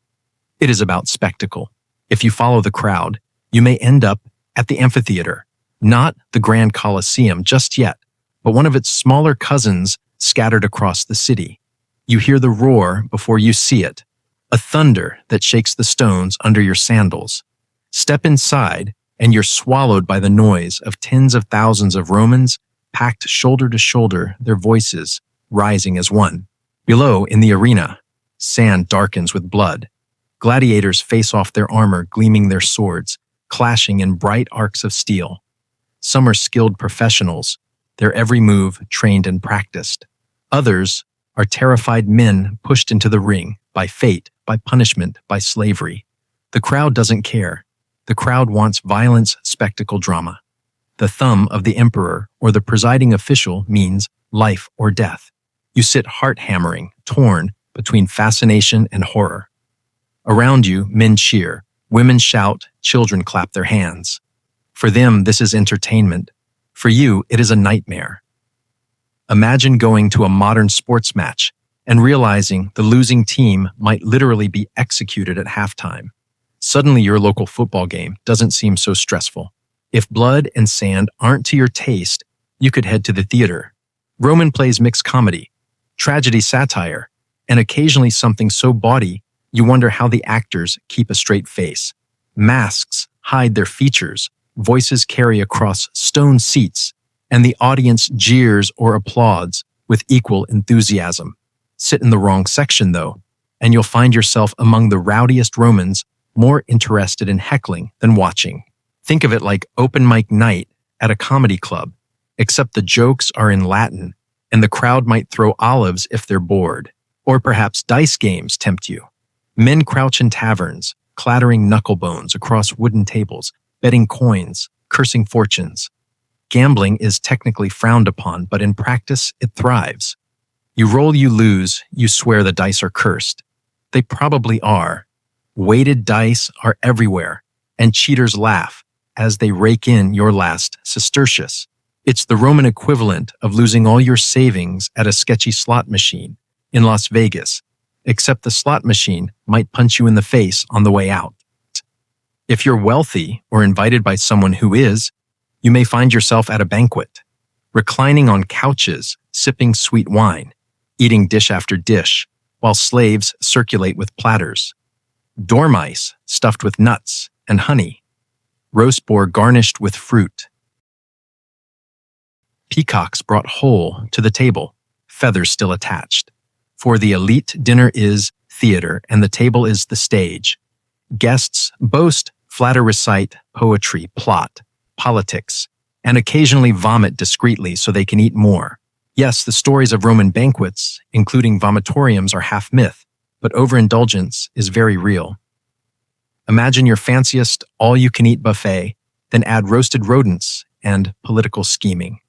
It is about spectacle. If you follow the crowd, you may end up at the amphitheater, not the Grand Colosseum just yet, but one of its smaller cousins scattered across the city. You hear the roar before you see it, a thunder that shakes the stones under your sandals. Step inside, and you're swallowed by the noise of tens of thousands of Romans packed shoulder to shoulder, their voices rising as one. Below, in the arena, sand darkens with blood. Gladiators face off their armor, gleaming their swords, clashing in bright arcs of steel. Some are skilled professionals, their every move trained and practiced. Others are terrified men pushed into the ring by fate, by punishment, by slavery. The crowd doesn't care. The crowd wants violence, spectacle, drama. The thumb of the emperor or the presiding official means life or death. You sit heart-hammering, torn between fascination and horror. Around you, men cheer, women shout, children clap their hands. For them, this is entertainment. For you, it is a nightmare. Imagine going to a modern sports match and realizing the losing team might literally be executed at halftime. Suddenly, your local football game doesn't seem so stressful. If blood and sand aren't to your taste, you could head to the theater. Roman plays mixed comedy, tragedy, satire, and occasionally something so bawdy you wonder how the actors keep a straight face. Masks hide their features, voices carry across stone seats, and the audience jeers or applauds with equal enthusiasm. Sit in the wrong section, though, and you'll find yourself among the rowdiest Romans, more interested in heckling than watching. Think of it like open mic night at a comedy club, except the jokes are in Latin, and the crowd might throw olives if they're bored. Or perhaps dice games tempt you. Men crouch in taverns, clattering knucklebones across wooden tables, betting coins, cursing fortunes. Gambling is technically frowned upon, but in practice, it thrives. You roll, you lose, you swear the dice are cursed. They probably are. Weighted dice are everywhere, and cheaters laugh as they rake in your last sestertius. It's the Roman equivalent of losing all your savings at a sketchy slot machine in Las Vegas, except the slot machine might punch you in the face on the way out. If you're wealthy or invited by someone who is, you may find yourself at a banquet, reclining on couches, sipping sweet wine, eating dish after dish, while slaves circulate with platters. Dormice stuffed with nuts and honey, roast boar garnished with fruit. Peacocks brought whole to the table, feathers still attached. For the elite, dinner is theater and the table is the stage. Guests boast, flatter, recite, poetry, plot, politics, and occasionally vomit discreetly so they can eat more. Yes, the stories of Roman banquets, including vomitoriums, are half myth, but overindulgence is very real. Imagine your fanciest all-you-can-eat buffet, then add roasted rodents and political scheming.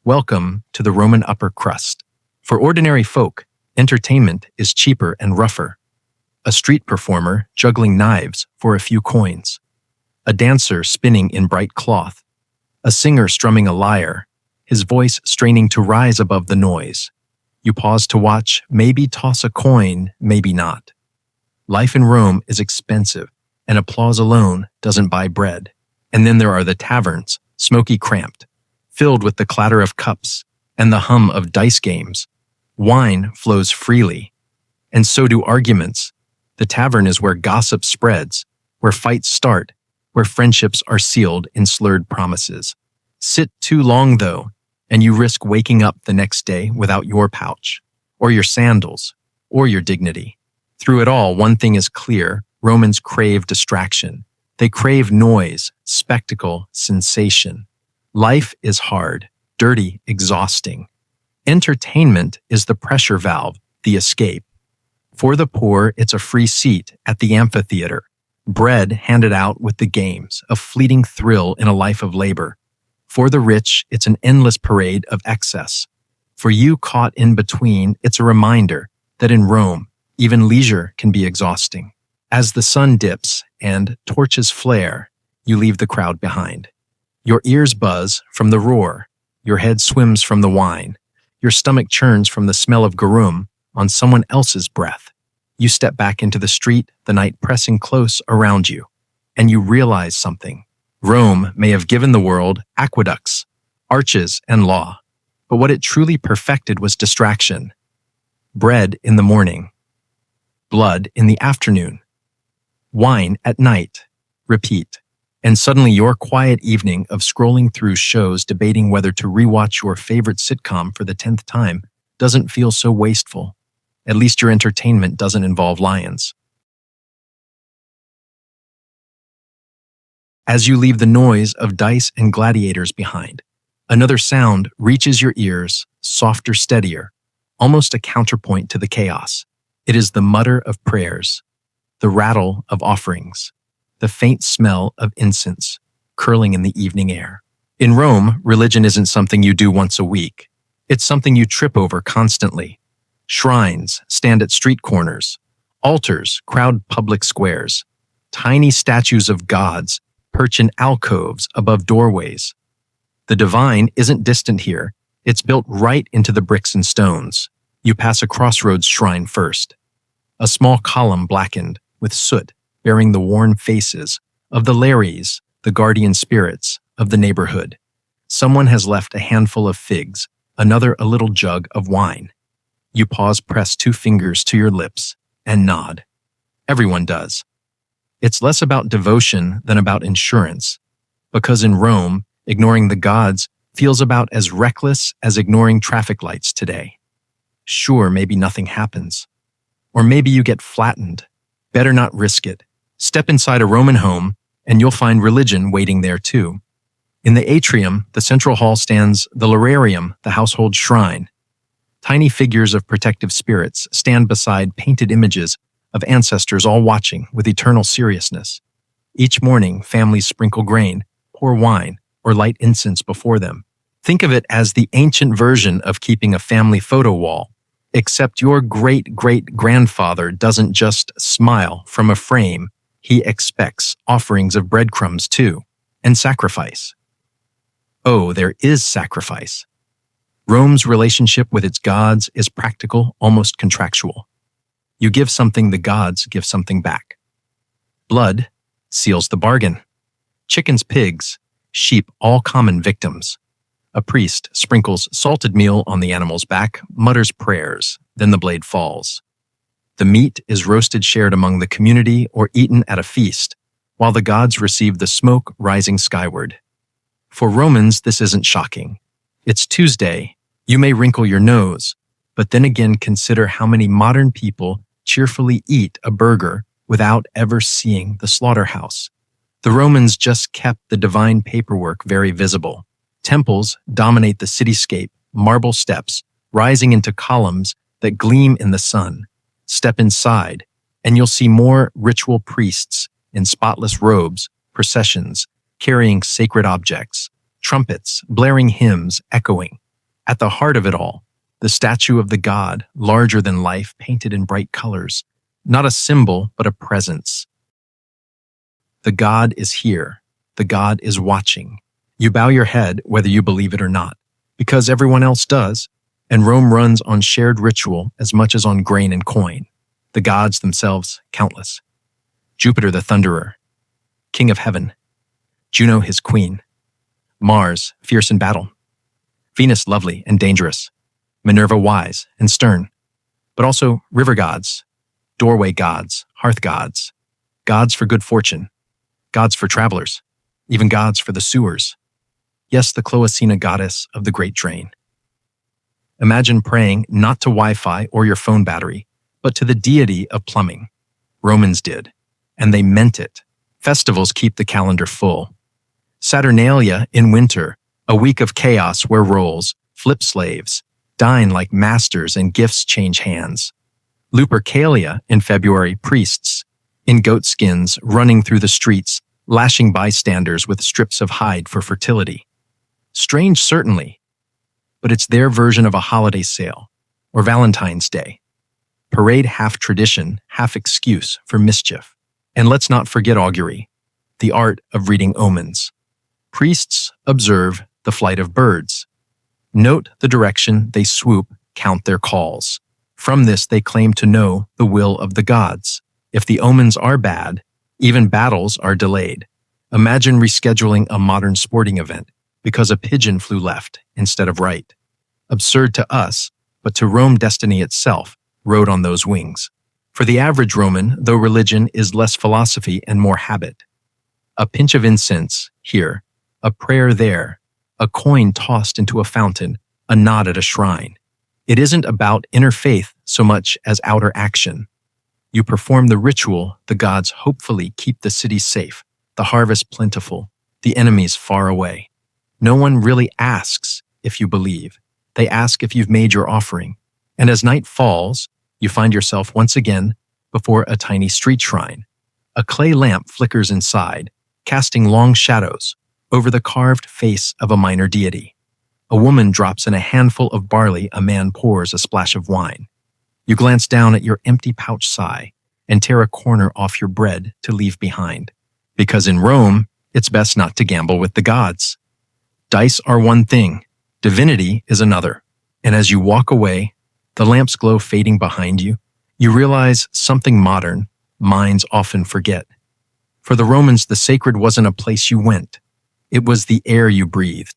Welcome to the Roman upper crust. For ordinary folk, entertainment is cheaper and rougher. A street performer juggling knives for a few coins. A dancer spinning in bright cloth. A singer strumming a lyre, his voice straining to rise above the noise. You pause to watch, maybe toss a coin, maybe not. Life in Rome is expensive, and applause alone doesn't buy bread. And then there are the taverns, smoky cramped, filled with the clatter of cups and the hum of dice games. Wine flows freely, and so do arguments. The tavern is where gossip spreads, where fights start, where friendships are sealed in slurred promises. Sit too long, though, and you risk waking up the next day without your pouch, or your sandals, or your dignity. Through it all, one thing is clear: Romans crave distraction. They crave noise, spectacle, sensation. Life is hard, dirty, exhausting. Entertainment is the pressure valve, the escape. For the poor, it's a free seat at the amphitheater, bread handed out with the games, a fleeting thrill in a life of labor. For the rich, it's an endless parade of excess. For you caught in between, it's a reminder that in Rome, even leisure can be exhausting. As the sun dips and torches flare, you leave the crowd behind. Your ears buzz from the roar, your head swims from the wine, your stomach churns from the smell of garum on someone else's breath. You step back into the street, the night pressing close around you, and you realize something. Rome may have given the world aqueducts, arches, and law, but what it truly perfected was distraction. Bread in the morning, blood in the afternoon, wine at night, repeat. And suddenly your quiet evening of scrolling through shows debating whether to rewatch your favorite sitcom for the 10th time doesn't feel so wasteful. At least your entertainment doesn't involve lions. As you leave the noise of dice and gladiators behind, another sound reaches your ears, softer, steadier, almost a counterpoint to the chaos. It is the mutter of prayers, the rattle of offerings, the faint smell of incense curling in the evening air. In Rome, religion isn't something you do once a week. It's something you trip over constantly. Shrines stand at street corners. Altars crowd public squares. Tiny statues of gods perch in alcoves above doorways. The divine isn't distant here. It's built right into the bricks and stones. You pass a crossroads shrine first. A small column blackened with soot bearing the worn faces of the Lares, the guardian spirits of the neighborhood. Someone has left a handful of figs, another a little jug of wine. You pause, press 2 fingers to your lips, and nod. Everyone does. It's less about devotion than about insurance, because in Rome, ignoring the gods feels about as reckless as ignoring traffic lights today. Sure, maybe nothing happens. Or maybe you get flattened. Better not risk it. Step inside a Roman home, and you'll find religion waiting there too. In the atrium, the central hall, stands the lararium, the household shrine. Tiny figures of protective spirits stand beside painted images of ancestors, all watching with eternal seriousness. Each morning, families sprinkle grain, pour wine, or light incense before them. Think of it as the ancient version of keeping a family photo wall, except your great-great-grandfather doesn't just smile from a frame. He expects offerings of breadcrumbs too, and sacrifice. Oh, there is sacrifice. Rome's relationship with its gods is practical, almost contractual. You give something, the gods give something back. Blood seals the bargain. Chickens, pigs, sheep, all common victims. A priest sprinkles salted meal on the animal's back, mutters prayers, then the blade falls. The meat is roasted, shared among the community, or eaten at a feast, while the gods receive the smoke rising skyward. For Romans, this isn't shocking. It's Tuesday. You may wrinkle your nose, but then again consider how many modern people cheerfully eat a burger without ever seeing the slaughterhouse. The Romans just kept the divine paperwork very visible. Temples dominate the cityscape, marble steps rising into columns that gleam in the sun. Step inside, and you'll see more ritual priests in spotless robes, processions, carrying sacred objects, trumpets, blaring hymns, echoing. At the heart of it all, the statue of the god, larger than life, painted in bright colors. Not a symbol, but a presence. The god is here. The god is watching. You bow your head whether you believe it or not, because everyone else does, and Rome runs on shared ritual as much as on grain and coin. The gods themselves, countless. Jupiter the thunderer, king of heaven. Juno his queen. Mars, fierce in battle. Venus, lovely and dangerous. Minerva, wise and stern. But also river gods, doorway gods, hearth gods, gods for good fortune, gods for travelers, even gods for the sewers. Yes, the Cloacina goddess of the great drain. Imagine praying not to Wi-Fi or your phone battery, but to the deity of plumbing. Romans did, and they meant it. Festivals keep the calendar full. Saturnalia in winter, a week of chaos where roles, flip slaves, dine like masters and gifts change hands. Lupercalia in February, priests, in goat skins, running through the streets, lashing bystanders with strips of hide for fertility. Strange, certainly, but it's their version of a holiday sale, or Valentine's Day. Parade half tradition, half excuse for mischief. And let's not forget augury, the art of reading omens. Priests observe the flight of birds. Note the direction they swoop, count their calls. From this they claim to know the will of the gods. If the omens are bad, even battles are delayed. Imagine rescheduling a modern sporting event because a pigeon flew left instead of right. Absurd to us, but to Rome destiny itself rode on those wings. For the average Roman, though religion is less philosophy and more habit. A pinch of incense here, a prayer there, a coin tossed into a fountain, a nod at a shrine. It isn't about inner faith so much as outer action. You perform the ritual, the gods hopefully keep the city safe, the harvest plentiful, the enemies far away. No one really asks if you believe. They ask if you've made your offering. And as night falls, you find yourself once again before a tiny street shrine. A clay lamp flickers inside, casting long shadows over the carved face of a minor deity. A woman drops in a handful of barley, a man pours a splash of wine. You glance down at your empty pouch sigh and tear a corner off your bread to leave behind. Because in Rome, it's best not to gamble with the gods. Dice are one thing, divinity is another. And as you walk away, the lamp's glow fading behind you, you realize something modern minds often forget. For the Romans, the sacred wasn't a place you went. It was the air you breathed.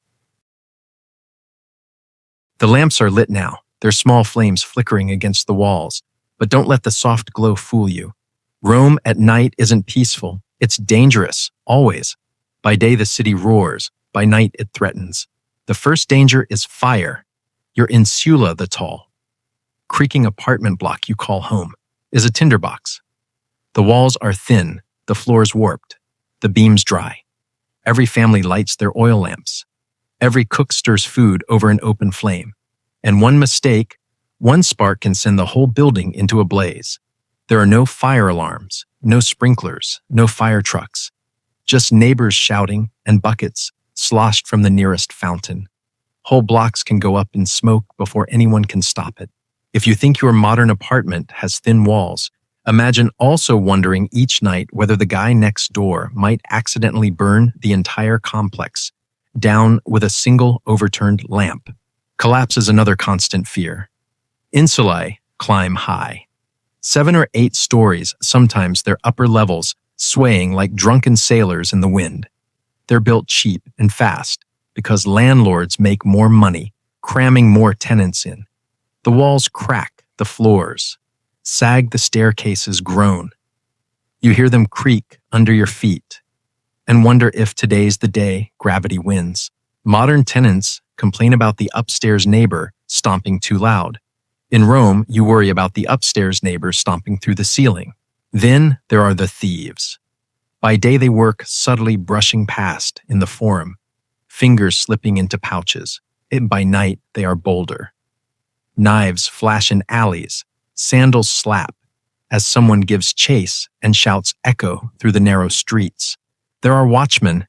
The lamps are lit now, their small flames flickering against the walls, but don't let the soft glow fool you. Rome at night isn't peaceful, it's dangerous, always. By day the city roars, by night it threatens. The first danger is fire. Your insula, the tall, creaking apartment block you call home, is a tinderbox. The walls are thin, the floors warped, the beams dry. Every family lights their oil lamps. Every cook stirs food over an open flame. And one mistake, one spark can send the whole building into a blaze. There are no fire alarms, no sprinklers, no fire trucks. Just neighbors shouting and buckets sloshed from the nearest fountain. Whole blocks can go up in smoke before anyone can stop it. If you think your modern apartment has thin walls, imagine also wondering each night whether the guy next door might accidentally burn the entire complex down with a single overturned lamp. Collapse is another constant fear. Insulae climb high. 7 or 8 stories, sometimes their upper levels, swaying like drunken sailors in the wind. They're built cheap and fast because landlords make more money, cramming more tenants in. The walls crack the floors, sag the staircases groan. You hear them creak under your feet and wonder if today's the day gravity wins. Modern tenants complain about the upstairs neighbor stomping too loud. In Rome, you worry about the upstairs neighbor stomping through the ceiling. Then there are the thieves. By day they work subtly brushing past in the forum, fingers slipping into pouches. And by night they are bolder. Knives flash in alleys, sandals slap as someone gives chase and shouts echo through the narrow streets. There are watchmen,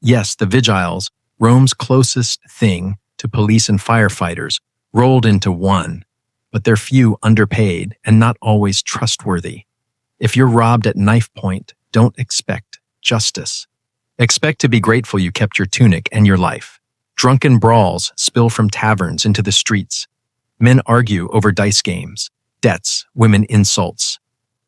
yes, the vigiles, Rome's closest thing to police and firefighters, rolled into one, but they're few, underpaid, and not always trustworthy. If you're robbed at knife point, don't expect justice. Expect to be grateful you kept your tunic and your life. Drunken brawls spill from taverns into the streets. Men argue over dice games, debts, women insults.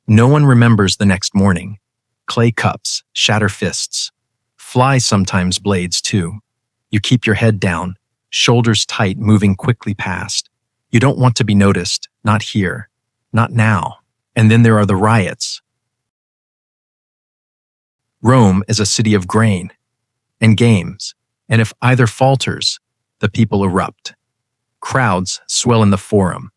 No one remembers the next morning. Clay cups shatter fists. Flies sometimes blades too. You keep your head down, shoulders tight, moving quickly past. You don't want to be noticed, not here, not now. And then there are the riots. Rome is a city of grain and games, and if either falters, the people erupt. Crowds swell in the forum.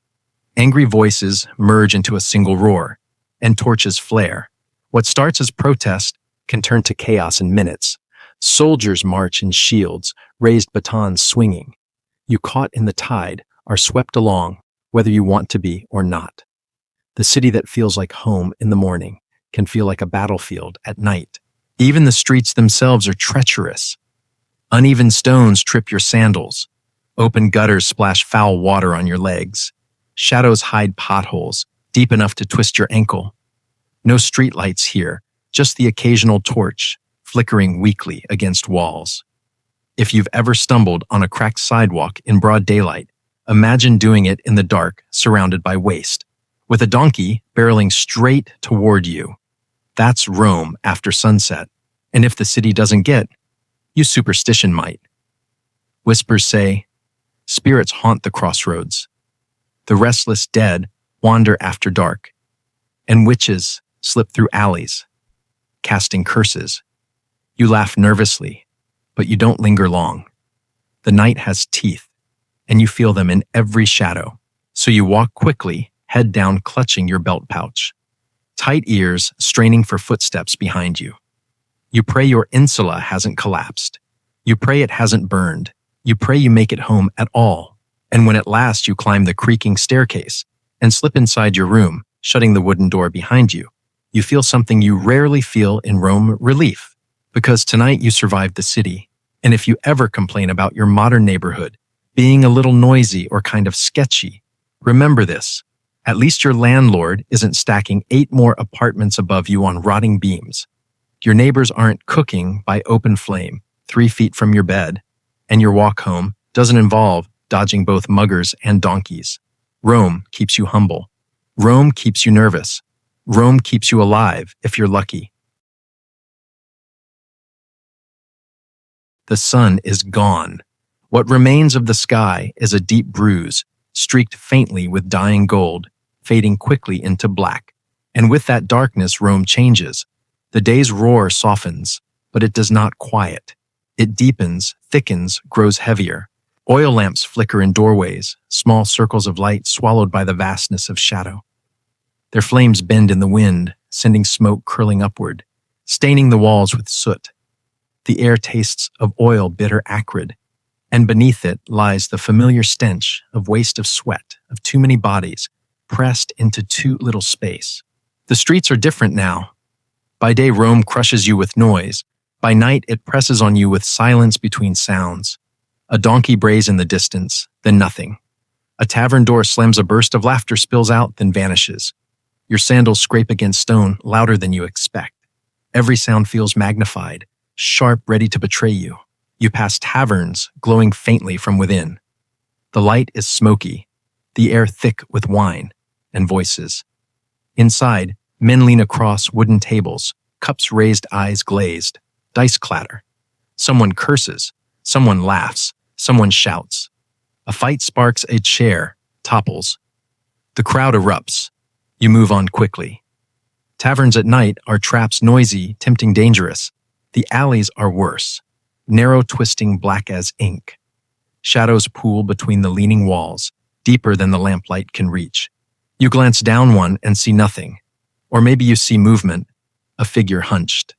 Angry voices merge into a single roar, and torches flare. What starts as protest can turn to chaos in minutes. Soldiers march in shields, raised batons swinging. You caught in the tide are swept along, whether you want to be or not. The city that feels like home in the morning can feel like a battlefield at night. Even the streets themselves are treacherous. Uneven stones trip your sandals. Open gutters splash foul water on your legs. Shadows hide potholes, deep enough to twist your ankle. No streetlights here, just the occasional torch, flickering weakly against walls. If you've ever stumbled on a cracked sidewalk in broad daylight, imagine doing it in the dark, surrounded by waste, with a donkey barreling straight toward you. That's Rome after sunset, and if the city doesn't get, you superstition might. Whispers say, spirits haunt the crossroads. The restless dead wander after dark, and witches slip through alleys, casting curses. You laugh nervously, but you don't linger long. The night has teeth, and you feel them in every shadow, so you walk quickly, head down, clutching your belt pouch. Tight ears straining for footsteps behind you. You pray your insula hasn't collapsed. You pray it hasn't burned. You pray you make it home at all. And when at last you climb the creaking staircase and slip inside your room, shutting the wooden door behind you, you feel something you rarely feel in Rome: relief. Because tonight you survived the city. And if you ever complain about your modern neighborhood being a little noisy or kind of sketchy, remember this. At least your landlord isn't stacking 8 more apartments above you on rotting beams. Your neighbors aren't cooking by open flame 3 feet from your bed, and your walk home doesn't involve dodging both muggers and donkeys. Rome keeps you humble. Rome keeps you nervous. Rome keeps you alive if you're lucky. The sun is gone. What remains of the sky is a deep bruise, streaked faintly with dying gold, fading quickly into black. And with that darkness, Rome changes. The day's roar softens, but it does not quiet. It deepens, thickens, grows heavier. Oil lamps flicker in doorways, small circles of light swallowed by the vastness of shadow. Their flames bend in the wind, sending smoke curling upward, staining the walls with soot. The air tastes of oil bitter acrid, and beneath it lies the familiar stench of waste, of sweat, of too many bodies, pressed into too little space. The streets are different now. By day, Rome crushes you with noise. By night, it presses on you with silence between sounds. A donkey brays in the distance, then nothing. A tavern door slams, a burst of laughter spills out, then vanishes. Your sandals scrape against stone, louder than you expect. Every sound feels magnified, sharp, ready to betray you. You pass taverns glowing faintly from within. The light is smoky, the air thick with wine and voices. Inside, men lean across wooden tables, cups raised, eyes glazed, dice clatter. Someone curses, someone laughs, someone shouts. A fight sparks, a chair topples. The crowd erupts. You move on quickly. Taverns at night are traps, noisy, tempting, dangerous. The alleys are worse, narrow, twisting, black as ink. Shadows pool between the leaning walls, deeper than the lamplight can reach. You glance down one and see nothing. Or maybe you see movement, a figure hunched,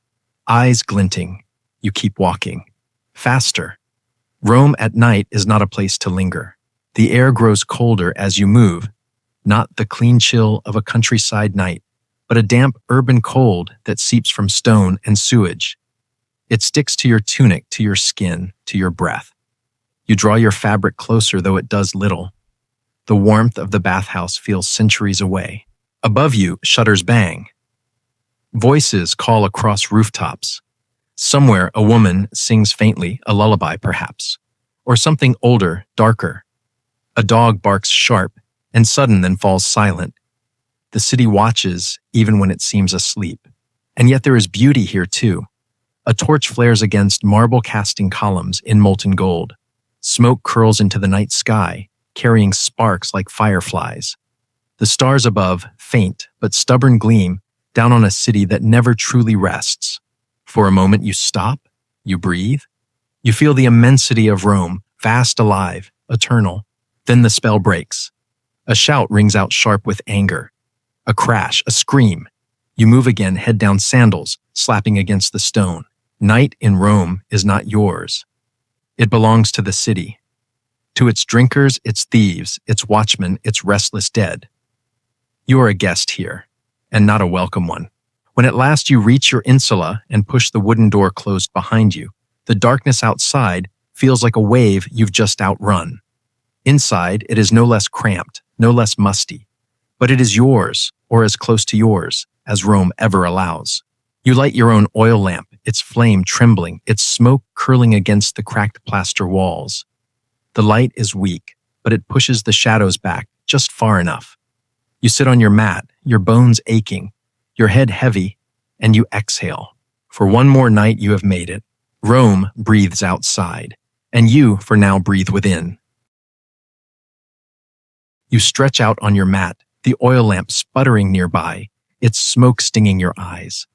eyes glinting. You keep walking. Faster. Rome at night is not a place to linger. The air grows colder as you move, not the clean chill of a countryside night, but a damp urban cold that seeps from stone and sewage. It sticks to your tunic, to your skin, to your breath. You draw your fabric closer, though it does little. The warmth of the bathhouse feels centuries away. Above you, shutters bang. Voices call across rooftops. Somewhere, a woman sings faintly, a lullaby perhaps, or something older, darker. A dog barks sharp and sudden, then falls silent. The city watches even when it seems asleep. And yet there is beauty here too. A torch flares against marble-casting columns in molten gold. Smoke curls into the night sky, carrying sparks like fireflies. The stars above, faint but stubborn gleam down on a city that never truly rests. For a moment you stop, you breathe. You feel the immensity of Rome, vast, alive, eternal. Then the spell breaks. A shout rings out sharp with anger. A crash, a scream. You move again, head down, sandals slapping against the stone. Night in Rome is not yours. It belongs to the city. To its drinkers, its thieves, its watchmen, its restless dead. You are a guest here, and not a welcome one. When at last you reach your insula and push the wooden door closed behind you, the darkness outside feels like a wave you've just outrun. Inside, it is no less cramped, no less musty, but it is yours, or as close to yours, as Rome ever allows. You light your own oil lamp, its flame trembling, its smoke curling against the cracked plaster walls. The light is weak, but it pushes the shadows back just far enough. You sit on your mat, your bones aching, your head heavy, and you exhale. For one more night you have made it. Rome breathes outside, and you, for now, breathe within. You stretch out on your mat, the oil lamp sputtering nearby, its smoke stinging your eyes.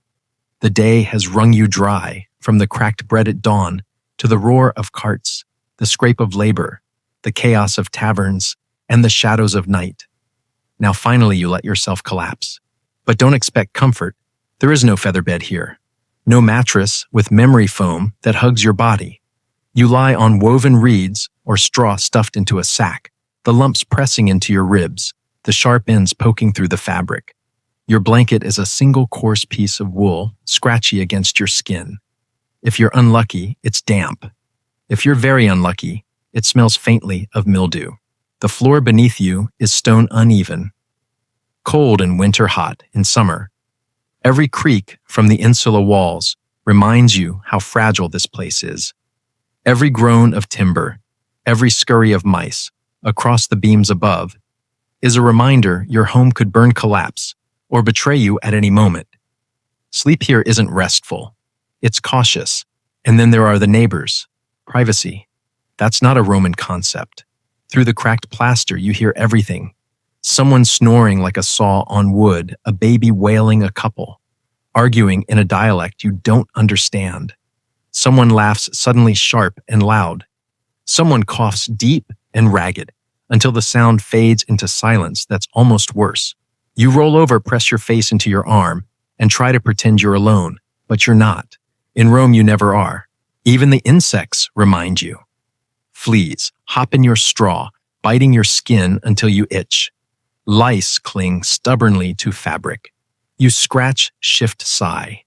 The day has wrung you dry, from the cracked bread at dawn to the roar of carts, the scrape of labor, the chaos of taverns, and the shadows of night. Now finally you let yourself collapse. But don't expect comfort. There is no featherbed here. No mattress with memory foam that hugs your body. You lie on woven reeds or straw stuffed into a sack, the lumps pressing into your ribs, the sharp ends poking through the fabric. Your blanket is a single coarse piece of wool, scratchy against your skin. If you're unlucky, it's damp. If you're very unlucky, it smells faintly of mildew. The floor beneath you is stone uneven. Cold in winter, hot in summer. Every creak from the insula walls reminds you how fragile this place is. Every groan of timber, every scurry of mice across the beams above is a reminder your home could burn, collapse, or betray you at any moment. Sleep here isn't restful. It's cautious. And then there are the neighbors. Privacy. That's not a Roman concept. Through the cracked plaster, you hear everything. Someone snoring like a saw on wood, a baby wailing, a couple arguing in a dialect you don't understand. Someone laughs suddenly sharp and loud. Someone coughs deep and ragged until the sound fades into silence that's almost worse. You roll over, press your face into your arm, and try to pretend you're alone, but you're not. In Rome, you never are. Even the insects remind you. Fleas hop in your straw, biting your skin until you itch. Lice cling stubbornly to fabric. You scratch, shift, sigh.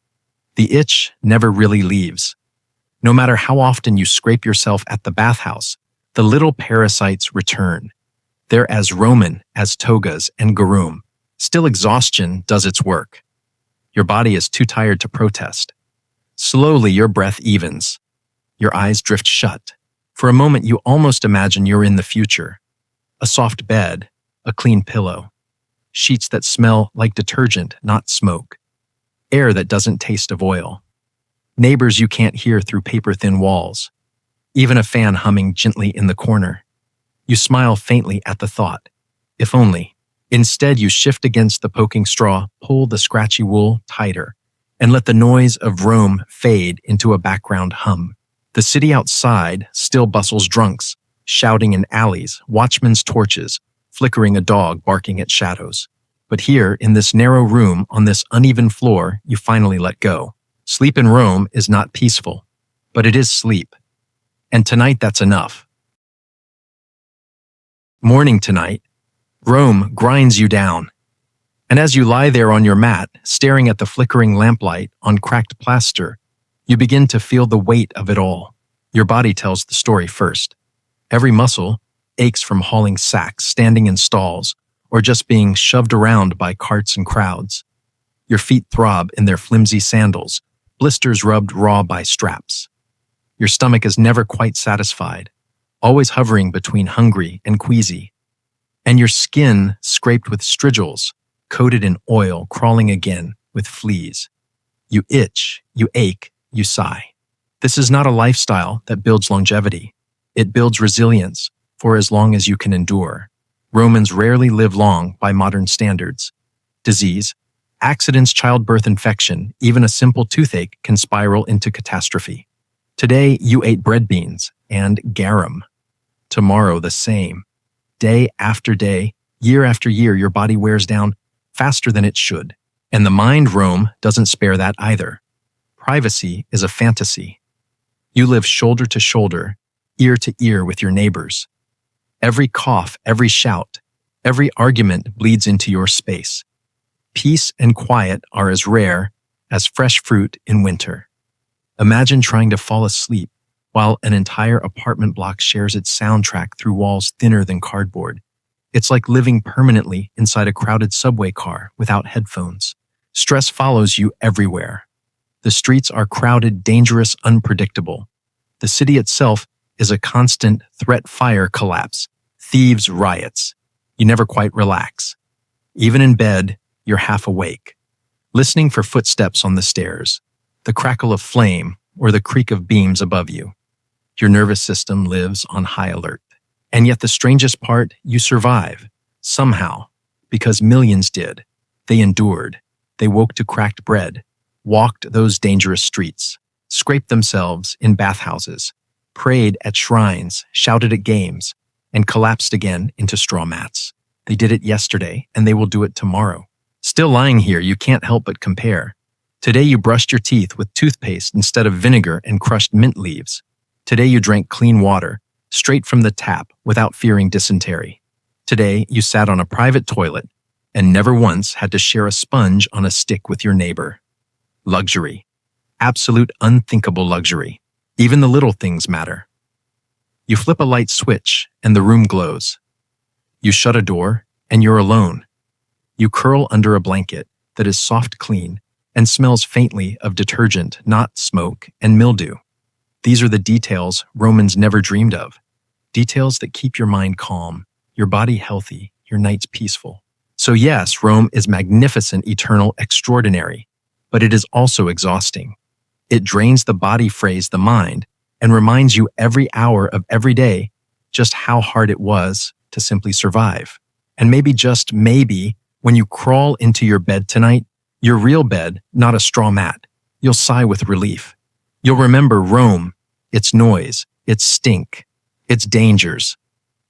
The itch never really leaves. No matter how often you scrape yourself at the bathhouse, the little parasites return. They're as Roman as togas and garum. Still, exhaustion does its work. Your body is too tired to protest. Slowly, your breath evens. Your eyes drift shut. For a moment, you almost imagine you're in the future. A soft bed, a clean pillow, sheets that smell like detergent, not smoke, air that doesn't taste of oil, neighbors you can't hear through paper-thin walls, even a fan humming gently in the corner. You smile faintly at the thought. If only. Instead, you shift against the poking straw, pull the scratchy wool tighter, and let the noise of Rome fade into a background hum. The city outside still bustles drunks, shouting in alleys, watchmen's torches, flickering a dog barking at shadows. But here, in this narrow room, on this uneven floor, you finally let go. Sleep in Rome is not peaceful, but it is sleep. And tonight that's enough. Morning tonight, Rome grinds you down. And as you lie there on your mat, staring at the flickering lamplight on cracked plaster, you begin to feel the weight of it all. Your body tells the story first. Every muscle aches from hauling sacks, standing in stalls, or just being shoved around by carts and crowds. Your feet throb in their flimsy sandals, blisters rubbed raw by straps. Your stomach is never quite satisfied, always hovering between hungry and queasy. And your skin scraped with strigils, coated in oil, crawling again with fleas. You itch, you ache, you sigh. This is not a lifestyle that builds longevity. It builds resilience for as long as you can endure. Romans rarely live long by modern standards. Disease, accidents, childbirth, infection, even a simple toothache can spiral into catastrophe. Today, you ate bread beans and garum. Tomorrow, the same. Day after day, year after year, your body wears down faster than it should. And the mind, Rome, doesn't spare that either. Privacy is a fantasy. You live shoulder to shoulder, ear to ear with your neighbors. Every cough, every shout, every argument bleeds into your space. Peace and quiet are as rare as fresh fruit in winter. Imagine trying to fall asleep while an entire apartment block shares its soundtrack through walls thinner than cardboard. It's like living permanently inside a crowded subway car without headphones. Stress follows you everywhere. The streets are crowded, dangerous, unpredictable. The city itself is a constant threat, fire, collapse, thieves, riots. You never quite relax. Even in bed, you're half awake, listening for footsteps on the stairs, the crackle of flame, or the creak of beams above you. Your nervous system lives on high alert. And yet the strangest part, you survive, somehow, because millions did. They endured. They woke to cracked bread, walked those dangerous streets, scraped themselves in bathhouses, prayed at shrines, shouted at games, and collapsed again into straw mats. They did it yesterday, and they will do it tomorrow. Still lying here, you can't help but compare. Today you brushed your teeth with toothpaste instead of vinegar and crushed mint leaves. Today you drank clean water, straight from the tap, without fearing dysentery. Today you sat on a private toilet and never once had to share a sponge on a stick with your neighbor. Luxury. Absolute unthinkable luxury. Even the little things matter. You flip a light switch and the room glows. You shut a door and you're alone. You curl under a blanket that is soft clean and smells faintly of detergent, not smoke and mildew. These are the details Romans never dreamed of. Details that keep your mind calm, your body healthy, your nights peaceful. So yes, Rome is magnificent, eternal, extraordinary, but it is also exhausting. It drains the body, frays the mind, and reminds you every hour of every day just how hard it was to simply survive. And maybe, just maybe, when you crawl into your bed tonight, your real bed, not a straw mat, you'll sigh with relief. You'll remember Rome, its noise, its stink, its dangers,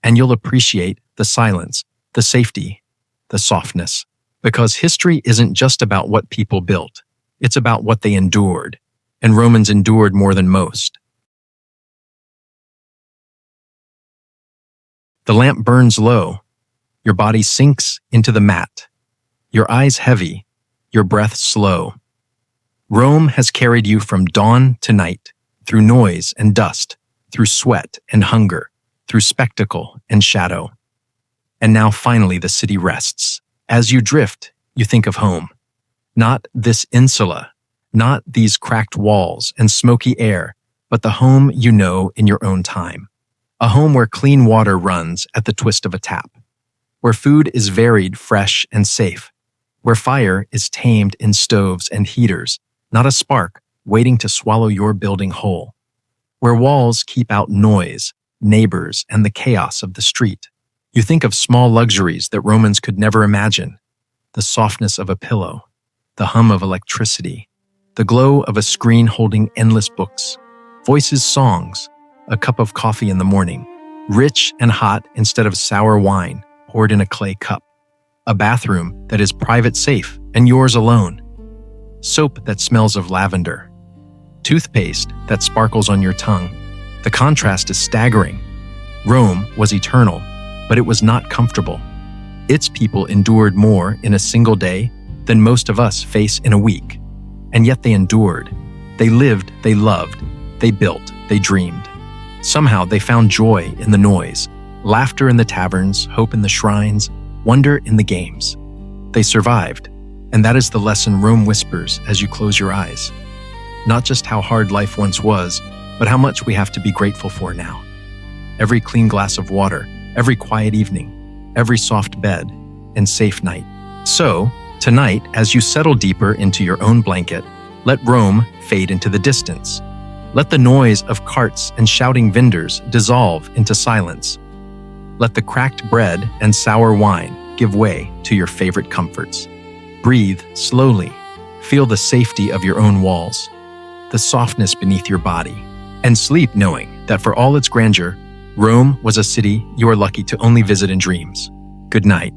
and you'll appreciate the silence, the safety, the softness. Because history isn't just about what people built, it's about what they endured, and Romans endured more than most. The lamp burns low, your body sinks into the mat, your eyes heavy, your breath slow. Rome has carried you from dawn to night, through noise and dust, through sweat and hunger, through spectacle and shadow. And now finally the city rests. As you drift, you think of home. Not this insula, not these cracked walls and smoky air, but the home you know in your own time. A home where clean water runs at the twist of a tap, where food is varied, fresh, and safe, where fire is tamed in stoves and heaters, not a spark waiting to swallow your building whole, where walls keep out noise, neighbors, and the chaos of the street. You think of small luxuries that Romans could never imagine: the softness of a pillow, the hum of electricity, the glow of a screen holding endless books, voices, songs, a cup of coffee in the morning, rich and hot instead of sour wine poured in a clay cup, a bathroom that is private, safe, and yours alone, soap that smells of lavender, toothpaste that sparkles on your tongue. The contrast is staggering. Rome was eternal, but it was not comfortable. Its people endured more in a single day than most of us face in a week. And yet they endured. They lived, they loved, they built, they dreamed. Somehow they found joy in the noise, laughter in the taverns, hope in the shrines, wonder in the games. They survived, and that is the lesson Rome whispers as you close your eyes. Not just how hard life once was, but how much we have to be grateful for now. Every clean glass of water, every quiet evening, every soft bed, and safe night. So, tonight, as you settle deeper into your own blanket, let Rome fade into the distance. Let the noise of carts and shouting vendors dissolve into silence. Let the cracked bread and sour wine give way to your favorite comforts. Breathe slowly. Feel the safety of your own walls, the softness beneath your body, and sleep knowing that for all its grandeur, Rome was a city you are lucky to only visit in dreams. Good night.